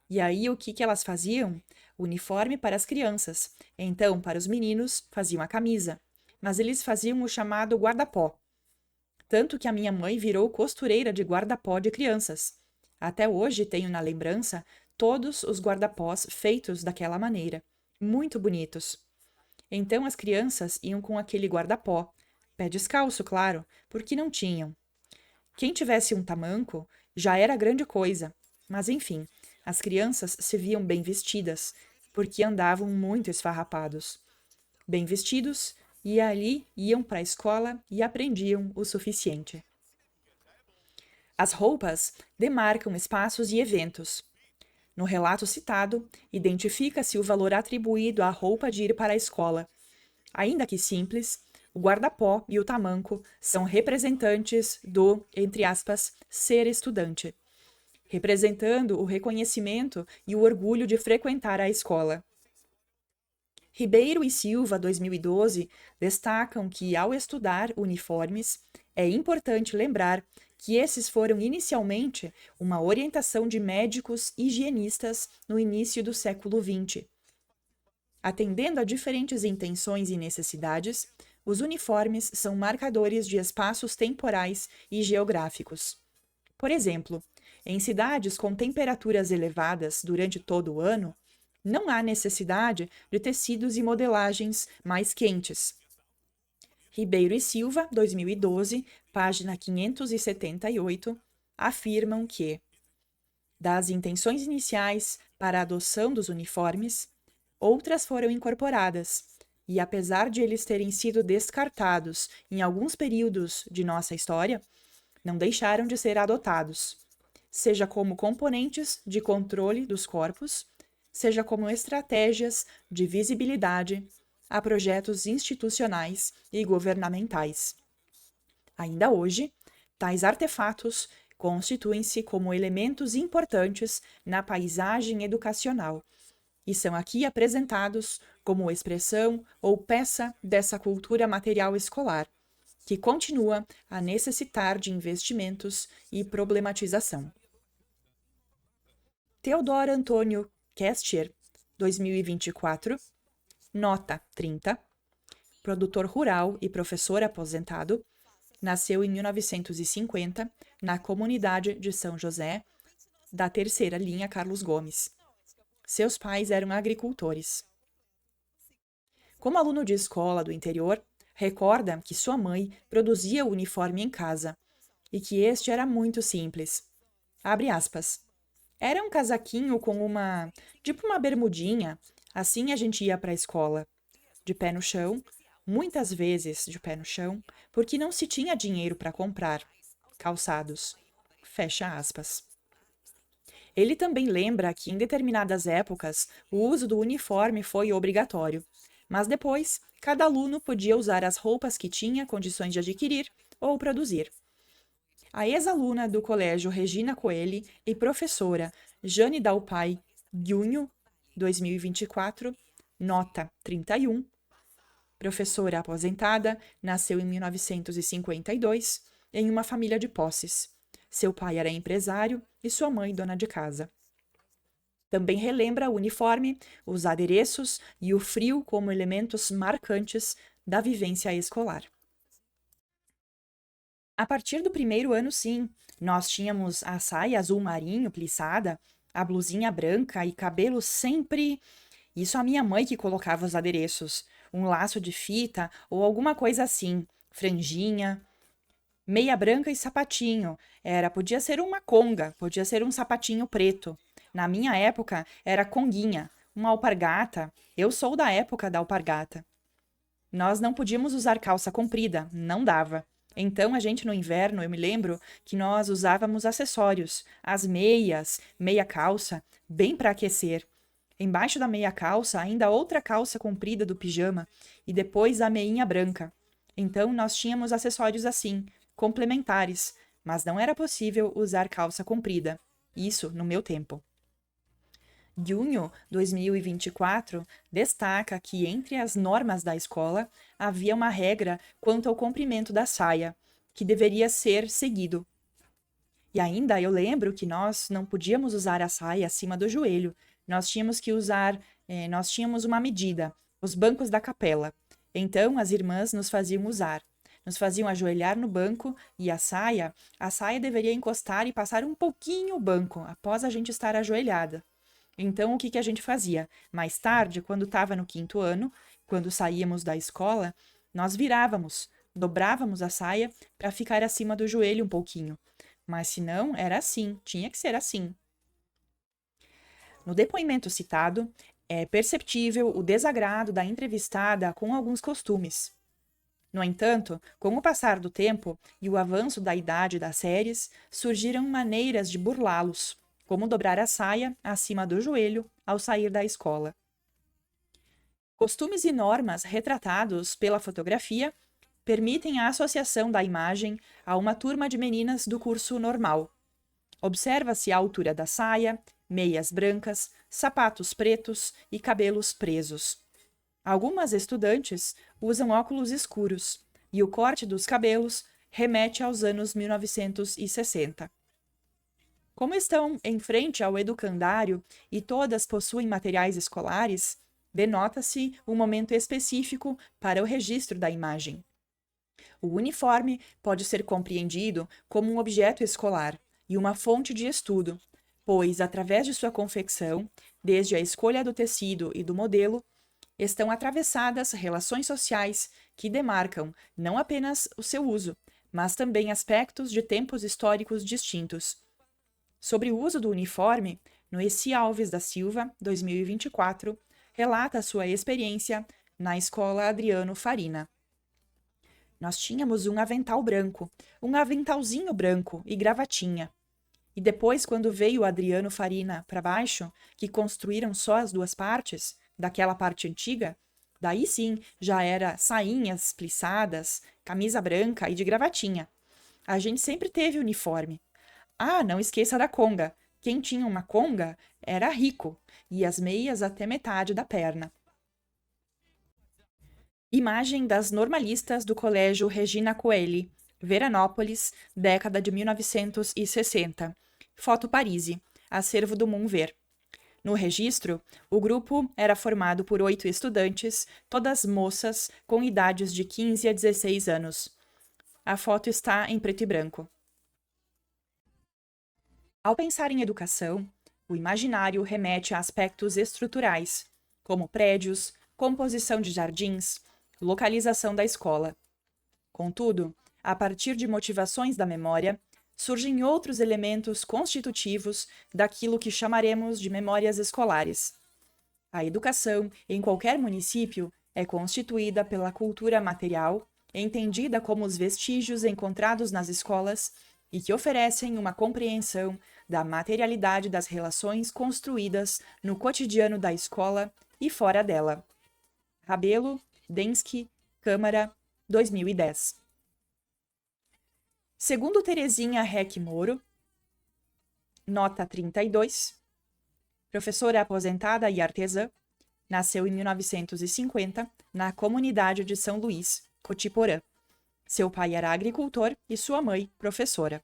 E aí o que elas faziam? Uniforme para as crianças. Então, para os meninos, faziam a camisa. Mas eles faziam o chamado guarda-pó. Tanto que a minha mãe virou costureira de guarda-pó de crianças. Até hoje tenho na lembrança todos os guarda-pós feitos daquela maneira. Muito bonitos. Então as crianças iam com aquele guarda-pó. Pé descalço, claro, porque não tinham. Quem tivesse um tamanco já era grande coisa. Mas enfim, as crianças se viam bem vestidas, porque andavam muito esfarrapados. Bem vestidos, e ali iam para a escola e aprendiam o suficiente. As roupas demarcam espaços e eventos. No relato citado, identifica-se o valor atribuído à roupa de ir para a escola. Ainda que simples, o guarda-pó e o tamanco são representantes do, entre aspas, ser estudante, representando o reconhecimento e o orgulho de frequentar a escola. Ribeiro e Silva, 2012, destacam que, ao estudar uniformes, é importante lembrar que esses foram inicialmente uma orientação de médicos higienistas no início do século XX. Atendendo a diferentes intenções e necessidades, os uniformes são marcadores de espaços temporais e geográficos. Por exemplo, em cidades com temperaturas elevadas durante todo o ano, não há necessidade de tecidos e modelagens mais quentes. Ribeiro e Silva, 2012, página 578, afirmam que, das intenções iniciais para a adoção dos uniformes, outras foram incorporadas, e apesar de eles terem sido descartados em alguns períodos de nossa história, não deixaram de ser adotados, seja como componentes de controle dos corpos, seja como estratégias de visibilidade a projetos institucionais e governamentais. Ainda hoje, tais artefatos constituem-se como elementos importantes na paisagem educacional e são aqui apresentados como expressão ou peça dessa cultura material escolar, que continua a necessitar de investimentos e problematização. Teodoro Antônio Kestier, 2024, nota 30, produtor rural e professor aposentado, nasceu em 1950 na comunidade de São José, da terceira linha Carlos Gomes. Seus pais eram agricultores. Como aluno de escola do interior, recorda que sua mãe produzia o uniforme em casa, e que este era muito simples. Abre aspas. Era um casaquinho com tipo uma bermudinha, assim a gente ia para a escola. De pé no chão, muitas vezes de pé no chão, porque não se tinha dinheiro para comprar calçados. Fecha aspas. Ele também lembra que, em determinadas épocas, o uso do uniforme foi obrigatório, mas depois, cada aluno podia usar as roupas que tinha condições de adquirir ou produzir. A ex-aluna do colégio Regina Coeli e professora Jane Dalpai Gunho, 2024, nota 31, professora aposentada, nasceu em 1952, em uma família de posses. Seu pai era empresário e sua mãe dona de casa. Também relembra o uniforme, os adereços e o frio como elementos marcantes da vivência escolar. A partir do primeiro ano, sim, nós tínhamos a saia azul marinho plissada, a blusinha branca e cabelo sempre. Isso a minha mãe que colocava os adereços, um laço de fita ou alguma coisa assim, franjinha, meia branca e sapatinho. Podia ser uma conga, podia ser um sapatinho preto. Na minha época era conguinha, uma alpargata. Eu sou da época da alpargata. Nós não podíamos usar calça comprida, não dava. Então, a gente no inverno, eu me lembro que nós usávamos acessórios, as meias, meia calça, bem para aquecer. Embaixo da meia calça, ainda outra calça comprida do pijama e depois a meinha branca. Então, nós tínhamos acessórios assim, complementares, mas não era possível usar calça comprida. Isso no meu tempo. Junho 2024 destaca que entre as normas da escola havia uma regra quanto ao comprimento da saia, que deveria ser seguido. E ainda eu lembro que nós não podíamos usar a saia acima do joelho. Nós tínhamos que usar, nós tínhamos uma medida, os bancos da capela. Então as irmãs nos faziam usar. Nos faziam ajoelhar no banco e a saia deveria encostar e passar um pouquinho o banco após a gente estar ajoelhada. Então, o que a gente fazia? Mais tarde, quando estava no quinto ano, quando saíamos da escola, nós virávamos, dobrávamos a saia para ficar acima do joelho um pouquinho. Mas se não, era assim, tinha que ser assim. No depoimento citado, é perceptível o desagrado da entrevistada com alguns costumes. No entanto, com o passar do tempo e o avanço da idade das séries, surgiram maneiras de burlá-los, como dobrar a saia acima do joelho ao sair da escola. Costumes e normas retratados pela fotografia permitem a associação da imagem a uma turma de meninas do curso normal. Observa-se a altura da saia, meias brancas, sapatos pretos e cabelos presos. Algumas estudantes usam óculos escuros e o corte dos cabelos remete aos anos 1960. Como estão em frente ao educandário e todas possuem materiais escolares, denota-se um momento específico para o registro da imagem. O uniforme pode ser compreendido como um objeto escolar e uma fonte de estudo, pois, através de sua confecção, desde a escolha do tecido e do modelo, estão atravessadas relações sociais que demarcam não apenas o seu uso, mas também aspectos de tempos históricos distintos. Sobre o uso do uniforme, Noeci Alves da Silva, 2024, relata sua experiência na escola Adriano Farina. Nós tínhamos um avental branco, um aventalzinho branco e gravatinha. E depois, quando veio o Adriano Farina para baixo, que construíram só as duas partes, daquela parte antiga, daí sim já era sainhas plissadas, camisa branca e de gravatinha. A gente sempre teve uniforme. Ah, não esqueça da conga. Quem tinha uma conga era rico, e as meias até metade da perna. Imagem das normalistas do Colégio Regina Coeli, Veranópolis, década de 1960. Foto Parisi, acervo do Montver. No registro, o grupo era formado por 8 estudantes, todas moças com idades de 15 a 16 anos. A foto está em preto e branco. Ao pensar em educação, o imaginário remete a aspectos estruturais, como prédios, composição de jardins, localização da escola. Contudo, a partir de motivações da memória, surgem outros elementos constitutivos daquilo que chamaremos de memórias escolares. A educação, em qualquer município, é constituída pela cultura material, entendida como os vestígios encontrados nas escolas e que oferecem uma compreensão da materialidade das relações construídas no cotidiano da escola e fora dela. Rabelo, Densky, Câmara, 2010. Segundo Terezinha Reck Moro, nota 32, professora aposentada e artesã, nasceu em 1950 na comunidade de São Luís, Cotiporã. Seu pai era agricultor e sua mãe, professora.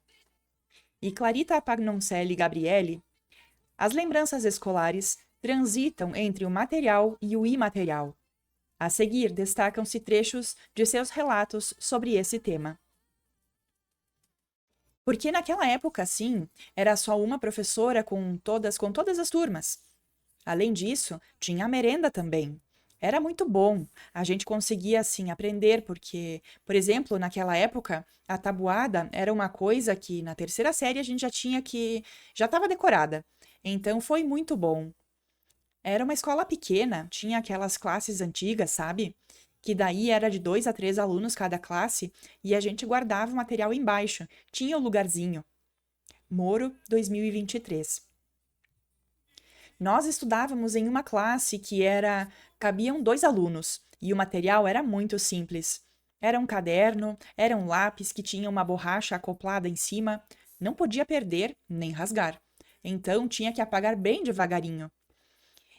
E Clarita Pagnoncelli Gabrielli, as lembranças escolares transitam entre o material e o imaterial. A seguir, destacam-se trechos de seus relatos sobre esse tema. Porque naquela época, sim, era só uma professora com todas as turmas. Além disso, tinha a merenda também. Era muito bom. A gente conseguia, assim, aprender, porque, por exemplo, naquela época, a tabuada era uma coisa que na terceira série a gente já estava decorada. Então, foi muito bom. Era uma escola pequena, tinha aquelas classes antigas, sabe? Que daí era de 2 a 3 alunos cada classe e a gente guardava o material embaixo. Tinha o lugarzinho. Moro, 2023. Nós estudávamos em uma classe cabiam 2 alunos e o material era muito simples. Era um caderno, era um lápis que tinha uma borracha acoplada em cima. Não podia perder nem rasgar. Então tinha que apagar bem devagarinho.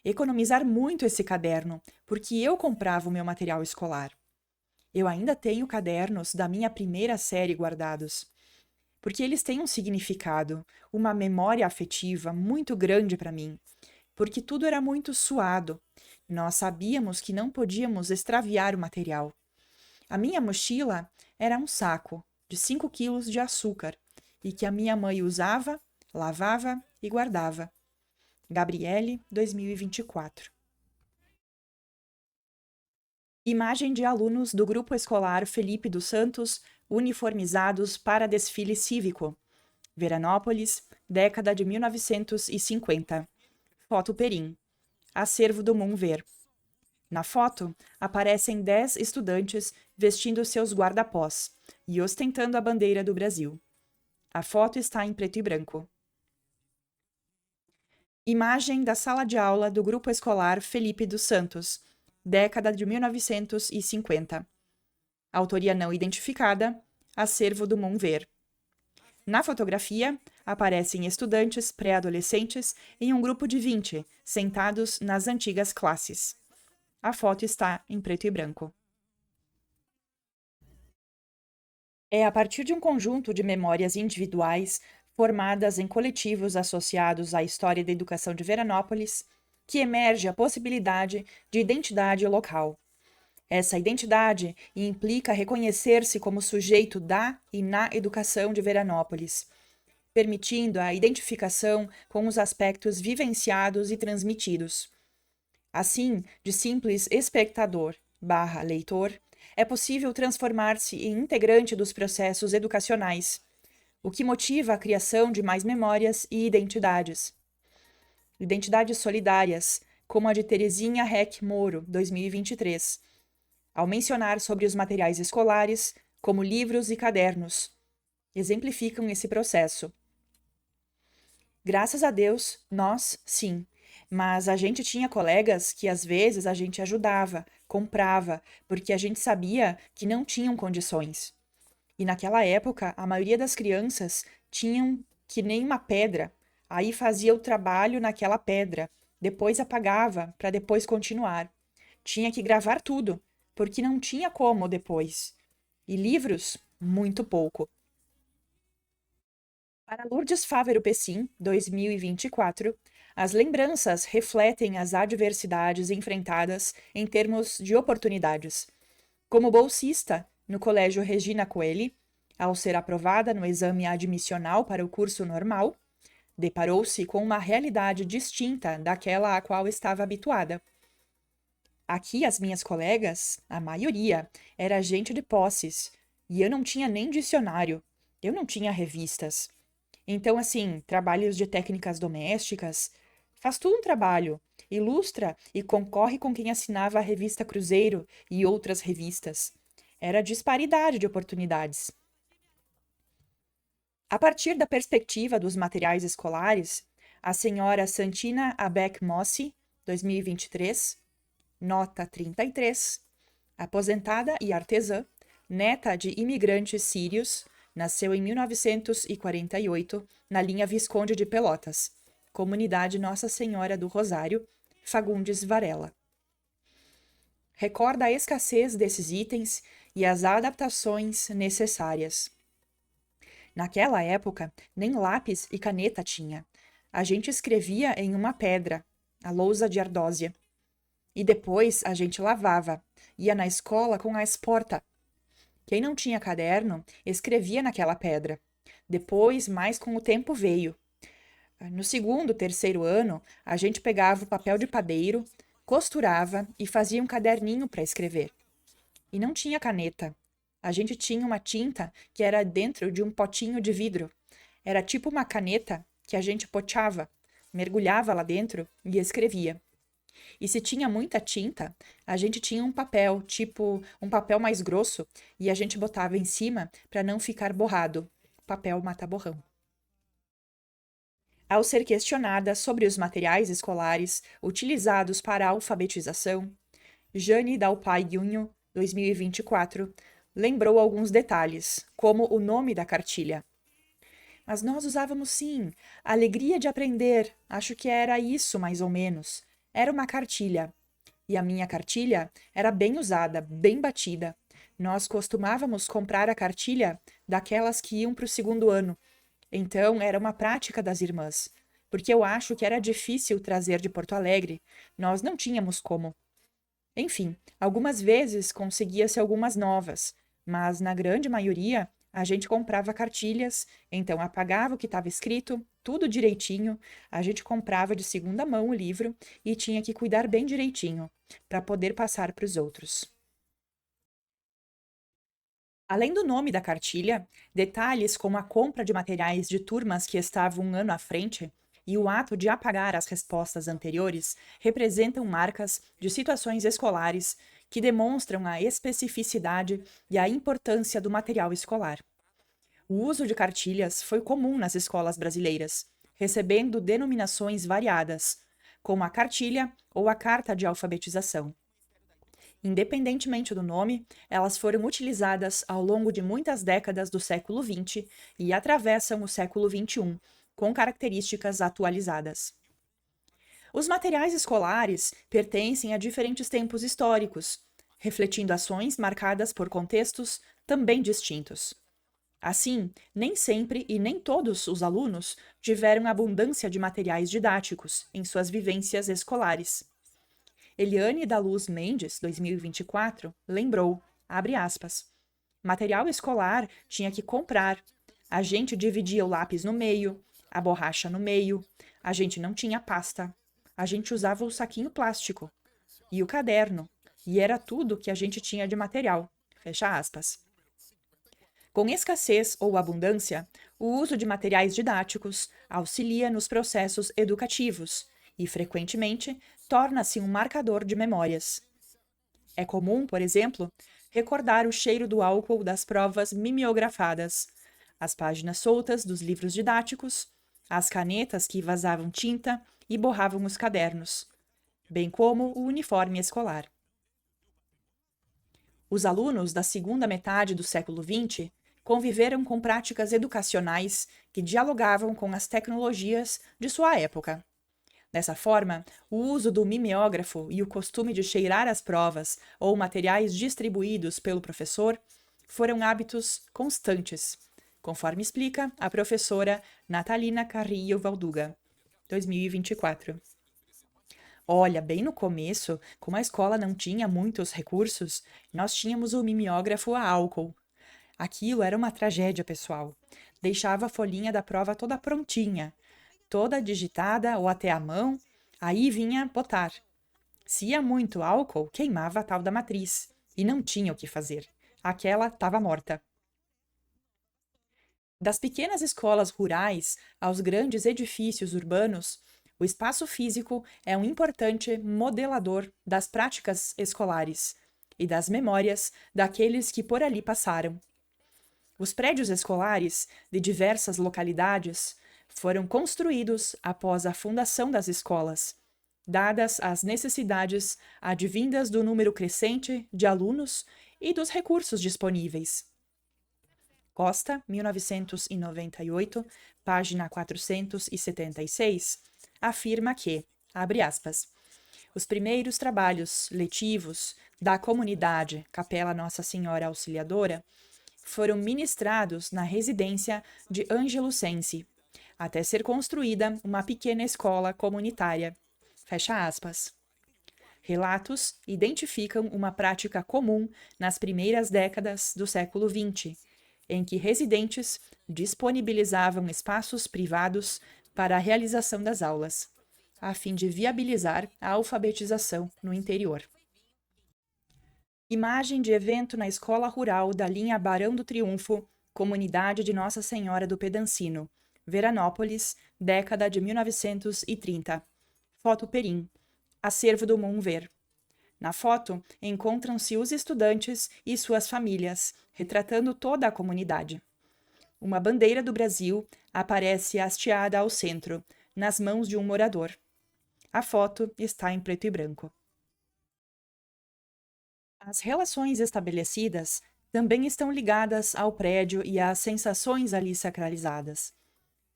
Economizar muito esse caderno, porque eu comprava o meu material escolar. Eu ainda tenho cadernos da minha primeira série guardados, porque eles têm um significado, uma memória afetiva muito grande para mim, porque tudo era muito suado. Nós sabíamos que não podíamos extraviar o material. A minha mochila era um saco de 5 quilos de açúcar e que a minha mãe usava, lavava e guardava. Gabriele, 2024. Imagem de alunos do Grupo Escolar Felipe dos Santos uniformizados para desfile cívico. Veranópolis, década de 1950. Foto Perim. Acervo do Mover. Na foto, aparecem 10 estudantes vestindo seus guarda-pós e ostentando a bandeira do Brasil. A foto está em preto e branco. Imagem da sala de aula do Grupo Escolar Felipe dos Santos, década de 1950. Autoria não identificada, acervo do Mover. Na fotografia, aparecem estudantes pré-adolescentes em um grupo de 20, sentados nas antigas classes. A foto está em preto e branco. É a partir de um conjunto de memórias individuais formadas em coletivos associados à história da educação de Veranópolis, que emerge a possibilidade de identidade local. Essa identidade implica reconhecer-se como sujeito da e na educação de Veranópolis, permitindo a identificação com os aspectos vivenciados e transmitidos. Assim, de simples espectador/leitor, é possível transformar-se em integrante dos processos educacionais, o que motiva a criação de mais memórias e identidades. Identidades solidárias, como a de Terezinha Reck Moro, 2023, ao mencionar sobre os materiais escolares, como livros e cadernos, exemplificam esse processo. Graças a Deus, nós, sim, mas a gente tinha colegas que às vezes a gente ajudava, comprava, porque a gente sabia que não tinham condições. E naquela época, a maioria das crianças tinham que nem uma pedra, aí fazia o trabalho naquela pedra, depois apagava para depois continuar. Tinha que gravar tudo, porque não tinha como depois. E livros, muito pouco. Para Lourdes Fávero Pessim, 2024, as lembranças refletem as adversidades enfrentadas em termos de oportunidades. Como bolsista no Colégio Regina Coeli, ao ser aprovada no exame admissional para o curso normal, deparou-se com uma realidade distinta daquela a qual estava habituada. Aqui as minhas colegas, a maioria, era gente de posses, E eu não tinha nem dicionário, eu não tinha revistas. Então, assim, trabalhos de técnicas domésticas, faz tudo um trabalho, ilustra e concorre com quem assinava a revista Cruzeiro e outras revistas. Era disparidade de oportunidades. A partir da perspectiva dos materiais escolares, a senhora Santina Abeck Mossi, 2023, nota 33, aposentada e artesã, neta de imigrantes sírios, nasceu em 1948 na linha Visconde de Pelotas, comunidade Nossa Senhora do Rosário, Fagundes Varela. Recorda a escassez desses itens e as adaptações necessárias. Naquela época, nem lápis e caneta tinha. A gente escrevia em uma pedra, a lousa de ardósia. E depois a gente lavava. Ia na escola com a esporta. Quem não tinha caderno, escrevia naquela pedra. Depois, mais com o tempo veio. No segundo, terceiro ano, a gente pegava o papel de padeiro, costurava e fazia um caderninho para escrever. E não tinha caneta. A gente tinha uma tinta que era dentro de um potinho de vidro. Era tipo uma caneta que a gente pochava, mergulhava lá dentro e escrevia. E se tinha muita tinta, a gente tinha um papel, tipo um papel mais grosso, e a gente botava em cima para não ficar borrado. Papel mata-borrão. Ao ser questionada sobre os materiais escolares utilizados para a alfabetização, Jane Dalpai Junho, 2024, lembrou alguns detalhes, como o nome da cartilha. Mas nós usávamos sim, a alegria de aprender, acho que era isso mais ou menos. Era uma cartilha. E a minha cartilha era bem usada, bem batida. Nós costumávamos comprar a cartilha daquelas que iam para o segundo ano. Então era uma prática das irmãs, porque eu acho que era difícil trazer de Porto Alegre. Nós não tínhamos como. Enfim, algumas vezes conseguia-se algumas novas, mas na grande maioria a gente comprava cartilhas, então apagava o que estava escrito, tudo direitinho, a gente comprava de segunda mão o livro e tinha que cuidar bem direitinho, para poder passar para os outros. Além do nome da cartilha, detalhes como a compra de materiais de turmas que estavam um ano à frente e o ato de apagar as respostas anteriores representam marcas de situações escolares que demonstram a especificidade e a importância do material escolar. O uso de cartilhas foi comum nas escolas brasileiras, recebendo denominações variadas, como a cartilha ou a carta de alfabetização. Independentemente do nome, elas foram utilizadas ao longo de muitas décadas do século XX e atravessam o século XXI, com características atualizadas. Os materiais escolares pertencem a diferentes tempos históricos, refletindo ações marcadas por contextos também distintos. Assim, nem sempre e nem todos os alunos tiveram abundância de materiais didáticos em suas vivências escolares. Eliane da Luz Mendes, 2024, lembrou, abre aspas, material escolar tinha que comprar. A gente dividia o lápis no meio, a borracha no meio, a gente não tinha pasta. A gente usava o saquinho plástico e o caderno, e era tudo que a gente tinha de material. Fecha aspas. Com escassez ou abundância, o uso de materiais didáticos auxilia nos processos educativos e, frequentemente, torna-se um marcador de memórias. É comum, por exemplo, recordar o cheiro do álcool das provas mimeografadas, as páginas soltas dos livros didáticos, as canetas que vazavam tinta e borravam os cadernos, bem como o uniforme escolar. Os alunos da segunda metade do século XX conviveram com práticas educacionais que dialogavam com as tecnologias de sua época. Dessa forma, o uso do mimeógrafo e o costume de cheirar as provas ou materiais distribuídos pelo professor foram hábitos constantes, conforme explica a professora Natalina Carrillo Valduga, 2024. Olha, bem no começo, como a escola não tinha muitos recursos, nós tínhamos o mimeógrafo a álcool. Aquilo era uma tragédia, pessoal. Deixava a folhinha da prova toda prontinha, toda digitada ou até à mão, aí vinha botar. Se ia muito álcool, queimava a tal da matriz, e não tinha o que fazer. Aquela estava morta. Das pequenas escolas rurais aos grandes edifícios urbanos, o espaço físico é um importante modelador das práticas escolares e das memórias daqueles que por ali passaram. Os prédios escolares de diversas localidades foram construídos após a fundação das escolas, dadas as necessidades advindas do número crescente de alunos e dos recursos disponíveis. Costa, 1998, página 476, afirma que, abre aspas, os primeiros trabalhos letivos da comunidade Capela Nossa Senhora Auxiliadora foram ministrados na residência de Ângelo Sensi, até ser construída uma pequena escola comunitária. Fecha aspas. Relatos identificam uma prática comum nas primeiras décadas do século XX, em que residentes disponibilizavam espaços privados para a realização das aulas, a fim de viabilizar a alfabetização no interior. Imagem de evento na Escola Rural da linha Barão do Triunfo, comunidade de Nossa Senhora do Pedancino, Veranópolis, década de 1930. Foto Perim. Acervo do Moonver. Na foto, encontram-se os estudantes e suas famílias, retratando toda a comunidade. Uma bandeira do Brasil aparece hasteada ao centro, nas mãos de um morador. A foto está em preto e branco. As relações estabelecidas também estão ligadas ao prédio e às sensações ali sacralizadas.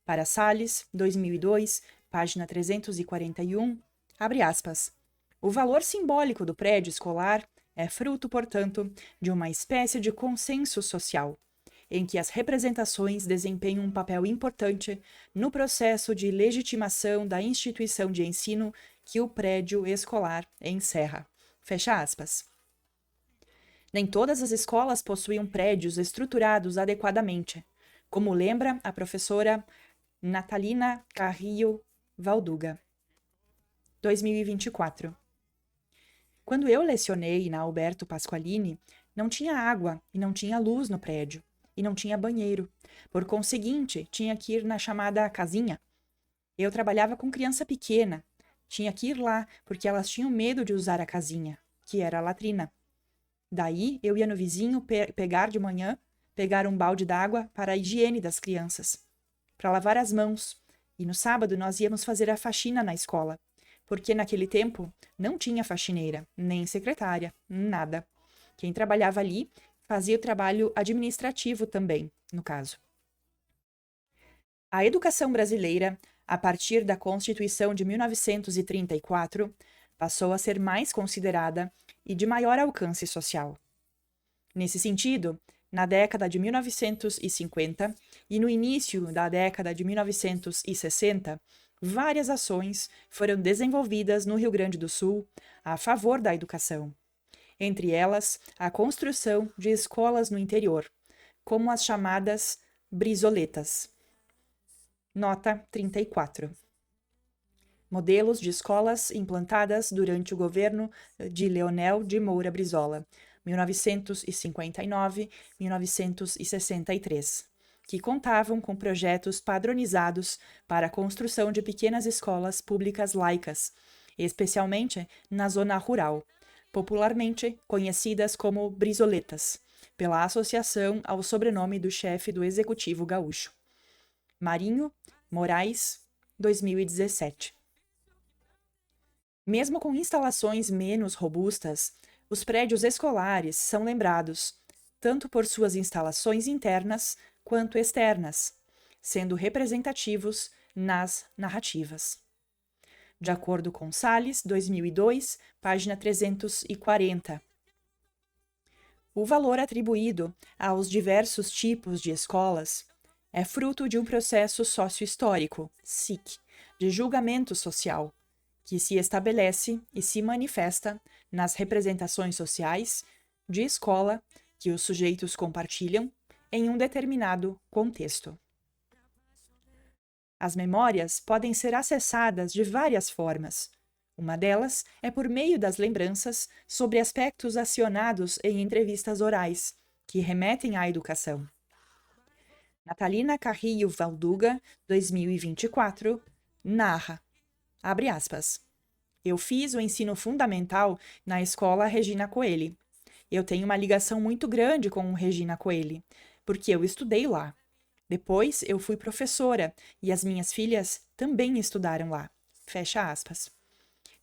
Para Salles, 2002, página 341, abre aspas. O valor simbólico do prédio escolar é fruto, portanto, de uma espécie de consenso social, em que as representações desempenham um papel importante no processo de legitimação da instituição de ensino que o prédio escolar encerra. Fecha aspas. Nem todas as escolas possuíam prédios estruturados adequadamente, como lembra a professora Natalina Carrillo Valduga. 2024. Quando eu lecionei na Alberto Pasqualini, não tinha água e não tinha luz no prédio, e não tinha banheiro. Por conseguinte, tinha que ir na chamada casinha. Eu trabalhava com criança pequena, tinha que ir lá porque elas tinham medo de usar a casinha, que era a latrina. Daí, eu ia no vizinho pegar de manhã, pegar um balde d'água para a higiene das crianças, para lavar as mãos. E no sábado nós íamos fazer a faxina na escola, porque naquele tempo não tinha faxineira, nem secretária, nada. Quem trabalhava ali fazia o trabalho administrativo também, no caso. A educação brasileira, a partir da Constituição de 1934, passou a ser mais considerada e de maior alcance social. Nesse sentido, na década de 1950 e no início da década de 1960, várias ações foram desenvolvidas no Rio Grande do Sul a favor da educação. Entre elas, a construção de escolas no interior, como as chamadas brisoletas. Nota 34. Modelos de escolas implantadas durante o governo de Leonel de Moura Brizola, 1959-1963, que contavam com projetos padronizados para a construção de pequenas escolas públicas laicas, especialmente na zona rural, popularmente conhecidas como brisoletas, pela associação ao sobrenome do chefe do Executivo gaúcho. Marinho Moraes, 2017. Mesmo com instalações menos robustas, os prédios escolares são lembrados, tanto por suas instalações internas quanto externas, sendo representativos nas narrativas. De acordo com Salles, 2002, página 340. O valor atribuído aos diversos tipos de escolas é fruto de um processo sócio-histórico, SIC, de julgamento social, que se estabelece e se manifesta nas representações sociais de escola que os sujeitos compartilham em um determinado contexto. As memórias podem ser acessadas de várias formas. Uma delas é por meio das lembranças sobre aspectos acionados em entrevistas orais, que remetem à educação. Natalina Carrillo Valduga, 2024, narra, abre aspas, eu fiz o ensino fundamental na escola Regina Coeli. Eu tenho uma ligação muito grande com o Regina Coeli, porque eu estudei lá. Depois eu fui professora e as minhas filhas também estudaram lá. Fecha aspas.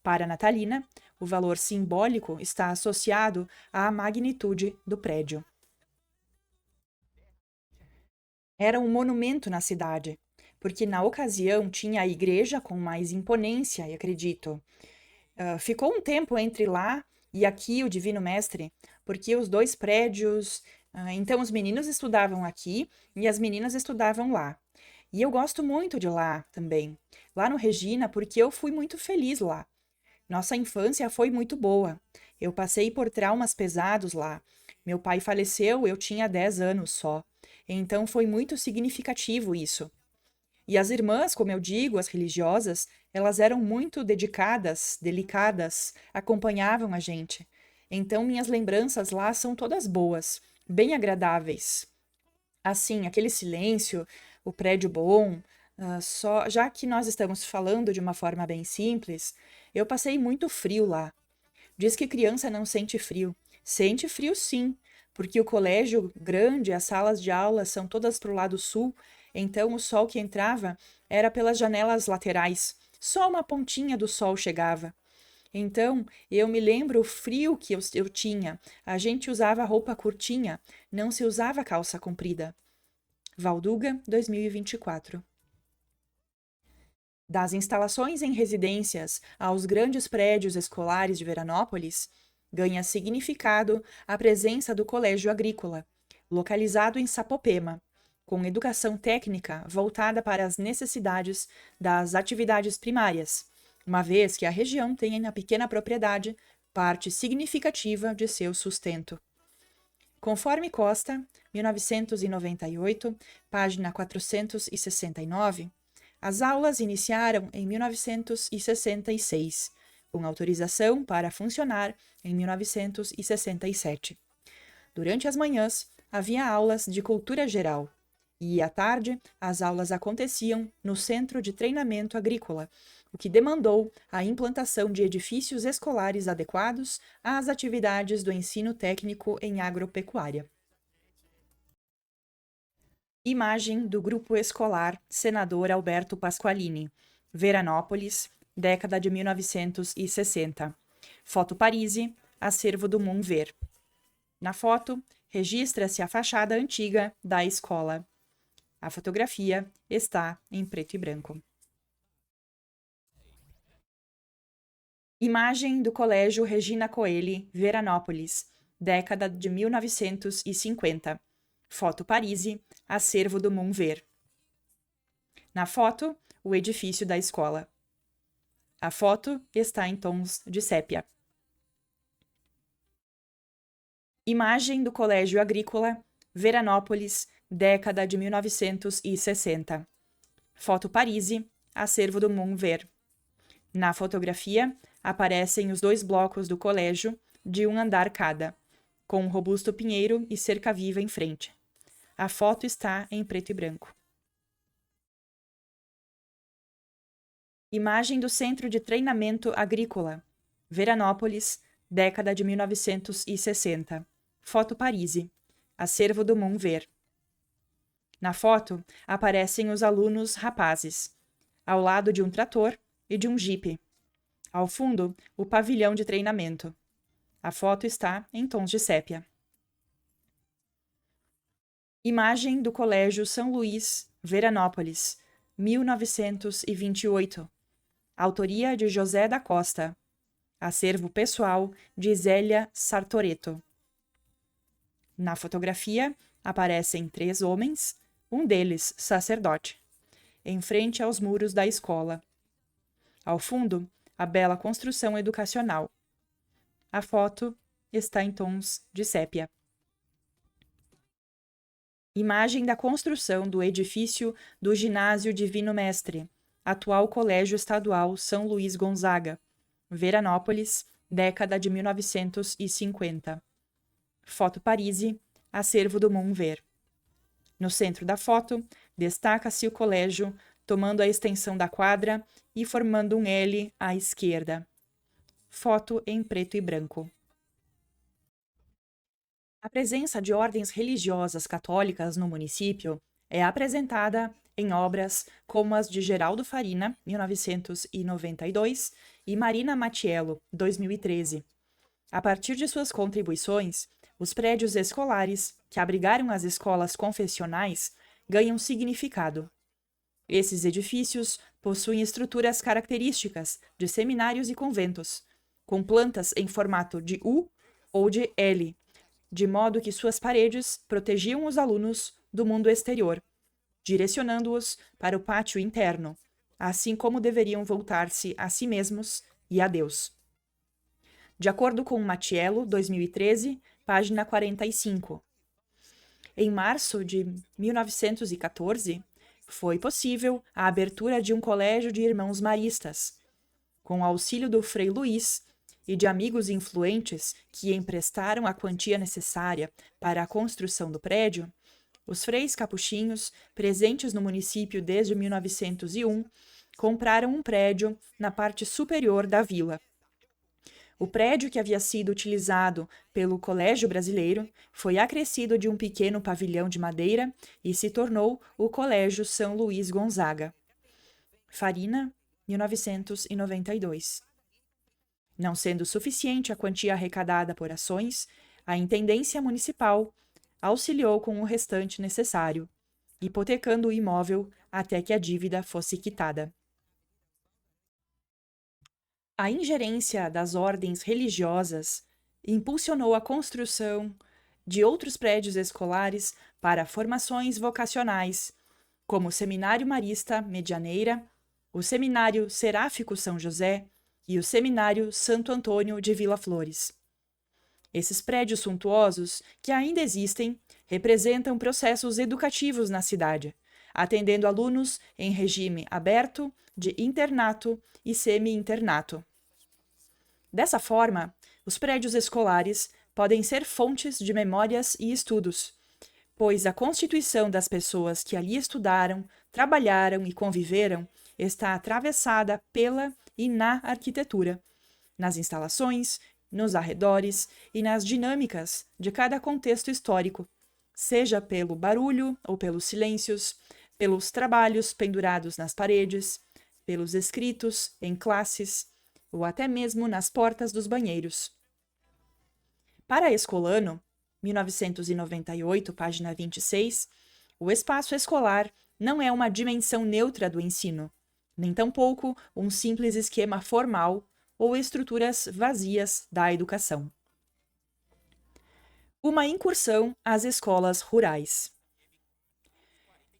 Para Natalina, o valor simbólico está associado à magnitude do prédio. Era um monumento na cidade, porque na ocasião tinha a igreja com mais imponência, acredito. Ficou um tempo entre lá e aqui o Divino Mestre, porque os dois prédios. Então, os meninos estudavam aqui e as meninas estudavam lá. E eu gosto muito de lá também. Lá no Regina, porque eu fui muito feliz lá. Nossa infância foi muito boa. Eu passei por traumas pesados lá. Meu pai faleceu, eu tinha 10 anos só. Então foi muito significativo isso. E as irmãs, como eu digo, as religiosas, elas eram muito dedicadas, delicadas, acompanhavam a gente. Então minhas lembranças lá são todas boas, bem agradáveis. Assim, aquele silêncio, o prédio bom, só já que nós estamos falando de uma forma bem simples, eu passei muito frio lá. Diz que criança não sente frio. Sente frio sim, porque o colégio grande, as salas de aula são todas para o lado sul, então o sol que entrava era pelas janelas laterais. Só uma pontinha do sol chegava. Então, eu me lembro o frio que eu tinha. A gente usava roupa curtinha, não se usava calça comprida. Valduga, 2024. Das instalações em residências aos grandes prédios escolares de Veranópolis, ganha significado a presença do Colégio Agrícola, localizado em Sapopema, com educação técnica voltada para as necessidades das atividades primárias, uma vez que a região tem na pequena propriedade parte significativa de seu sustento. Conforme Costa, 1998, página 469, as aulas iniciaram em 1966, com autorização para funcionar em 1967. Durante as manhãs, havia aulas de cultura geral, e à tarde, as aulas aconteciam no Centro de Treinamento Agrícola, o que demandou a implantação de edifícios escolares adequados às atividades do ensino técnico em agropecuária. Imagem do Grupo Escolar Senador Alberto Pasqualini, Veranópolis, década de 1960. Foto Parisi, acervo do Montver. Na foto, registra-se a fachada antiga da escola. A fotografia está em preto e branco. Imagem do Colégio Regina Coeli, Veranópolis, década de 1950. Foto Parisi, acervo do Montver. Na foto, o edifício da escola. A foto está em tons de sépia. Imagem do Colégio Agrícola, Veranópolis, década de 1960. Foto Parisi, acervo do Montver. Na fotografia, aparecem os dois blocos do colégio, de um andar cada, com um robusto pinheiro e cerca viva em frente. A foto está em preto e branco. Imagem do Centro de Treinamento Agrícola, Veranópolis, década de 1960. Foto Parisi, acervo do Montver. Na foto, aparecem os alunos rapazes, ao lado de um trator e de um jipe. Ao fundo, o pavilhão de treinamento. A foto está em tons de sépia. Imagem do Colégio São Luís, Veranópolis, 1928. Autoria de José da Costa. Acervo pessoal de Zélia Sartoreto. Na fotografia, aparecem 3 homens, um deles sacerdote, em frente aos muros da escola. Ao fundo, a bela construção educacional. A foto está em tons de sépia. Imagem da construção do edifício do Ginásio Divino Mestre, atual Colégio Estadual São Luís Gonzaga, Veranópolis, década de 1950. Foto Parisi, acervo do Montver. No centro da foto, destaca-se o colégio, tomando a extensão da quadra e formando um L à esquerda. Foto em preto e branco. A presença de ordens religiosas católicas no município é apresentada em obras como as de Geraldo Farina, 1992, e Marina Matiello, 2013. A partir de suas contribuições, os prédios escolares, que abrigaram as escolas confessionais, ganham significado. Esses edifícios possuem estruturas características de seminários e conventos, com plantas em formato de U ou de L, de modo que suas paredes protegiam os alunos do mundo exterior, direcionando-os para o pátio interno, assim como deveriam voltar-se a si mesmos e a Deus. De acordo com Matiello, 2013, página 45. Em março de 1914, foi possível a abertura de um colégio de irmãos maristas. Com o auxílio do Frei Luís e de amigos influentes que emprestaram a quantia necessária para a construção do prédio, os freis capuchinhos, presentes no município desde 1901, compraram um prédio na parte superior da vila. O prédio que havia sido utilizado pelo Colégio Brasileiro foi acrescido de um pequeno pavilhão de madeira e se tornou o Colégio São Luís Gonzaga. Farina, 1992. Não sendo suficiente a quantia arrecadada por ações, a Intendência Municipal auxiliou com o restante necessário, hipotecando o imóvel até que a dívida fosse quitada. A ingerência das ordens religiosas impulsionou a construção de outros prédios escolares para formações vocacionais, como o Seminário Marista Medianeira, o Seminário Seráfico São José e o Seminário Santo Antônio de Vila Flores. Esses prédios suntuosos, que ainda existem, representam processos educativos na cidade, atendendo alunos em regime aberto, de internato e semi-internato. Dessa forma, os prédios escolares podem ser fontes de memórias e estudos, pois a constituição das pessoas que ali estudaram, trabalharam e conviveram está atravessada pela e na arquitetura, nas instalações, nos arredores e nas dinâmicas de cada contexto histórico, seja pelo barulho ou pelos silêncios, pelos trabalhos pendurados nas paredes, pelos escritos em classes ou até mesmo nas portas dos banheiros. Para Escolano, 1998, página 26, o espaço escolar não é uma dimensão neutra do ensino, nem tampouco um simples esquema formal ou estruturas vazias da educação. Uma incursão às escolas rurais.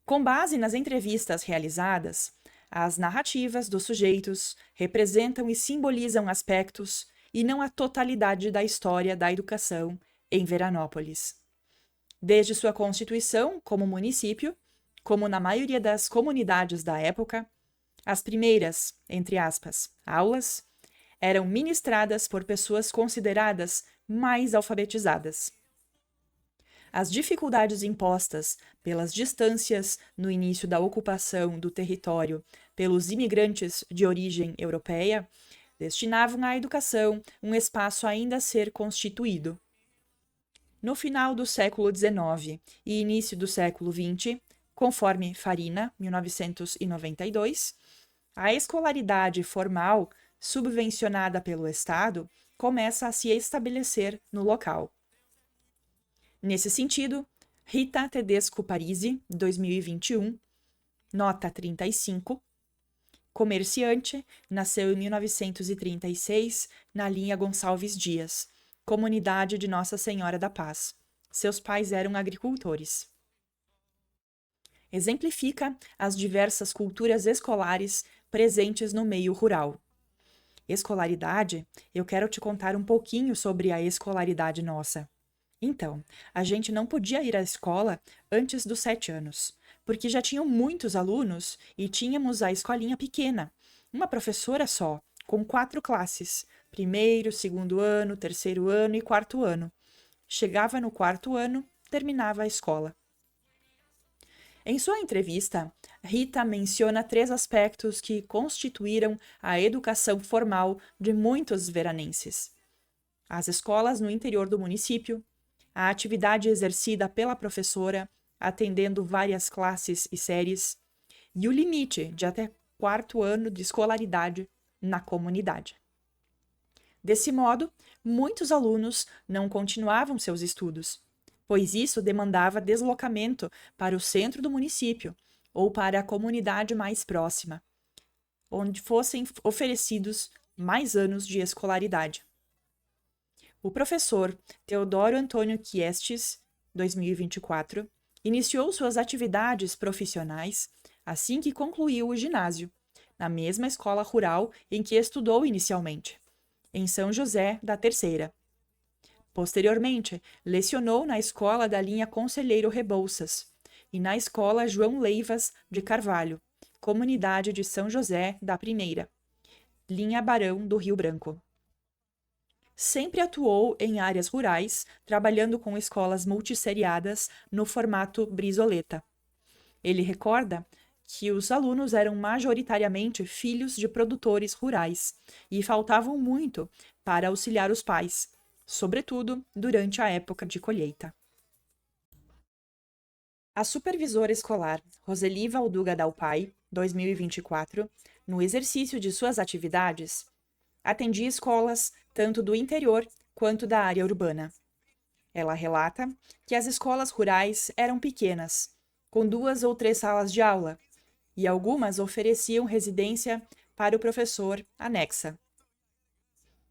Com base nas entrevistas realizadas, as narrativas dos sujeitos representam e simbolizam aspectos e não a totalidade da história da educação em Veranópolis. Desde sua constituição como município, como na maioria das comunidades da época, as primeiras, entre aspas, aulas eram ministradas por pessoas consideradas mais alfabetizadas. As dificuldades impostas pelas distâncias no início da ocupação do território pelos imigrantes de origem europeia destinavam à educação um espaço ainda a ser constituído. No final do século XIX e início do século XX, conforme Farina, 1992, a escolaridade formal, subvencionada pelo Estado, começa a se estabelecer no local. Nesse sentido, Rita Tedesco Parisi, 2021, nota 35, comerciante, nasceu em 1936 na linha Gonçalves Dias, comunidade de Nossa Senhora da Paz. Seus pais eram agricultores. Exemplifica as diversas culturas escolares presentes no meio rural. Escolaridade, eu quero te contar um pouquinho sobre a escolaridade nossa. Então, a gente não podia ir à escola antes dos 7 anos, porque já tinham muitos alunos e tínhamos a escolinha pequena, uma professora só, com 4 classes, 1º, 2º ano, 3º ano e 4º ano. Chegava no 4º ano, terminava a escola. Em sua entrevista, Rita menciona 3 aspectos que constituíram a educação formal de muitos veranenses: as escolas no interior do município, a atividade exercida pela professora, atendendo várias classes e séries, e o limite de até 4º ano de escolaridade na comunidade. Desse modo, muitos alunos não continuavam seus estudos, pois isso demandava deslocamento para o centro do município ou para a comunidade mais próxima, onde fossem oferecidos mais anos de escolaridade. O professor Teodoro Antônio Kiestes, 2024, iniciou suas atividades profissionais assim que concluiu o ginásio, na mesma escola rural em que estudou inicialmente, em São José da Terceira. Posteriormente, lecionou na escola da linha Conselheiro Rebouças e na escola João Leivas de Carvalho, comunidade de São José da Primeira, linha Barão do Rio Branco. Sempre atuou em áreas rurais, trabalhando com escolas multisseriadas no formato Brizoleta. Ele recorda que os alunos eram majoritariamente filhos de produtores rurais e faltavam muito para auxiliar os pais, sobretudo durante a época de colheita. A supervisora escolar Roseli Valduga Dalpai, 2024, no exercício de suas atividades, atendia escolas tanto do interior quanto da área urbana. Ela relata que as escolas rurais eram pequenas, com 2 ou 3 salas de aula, e algumas ofereciam residência para o professor anexa.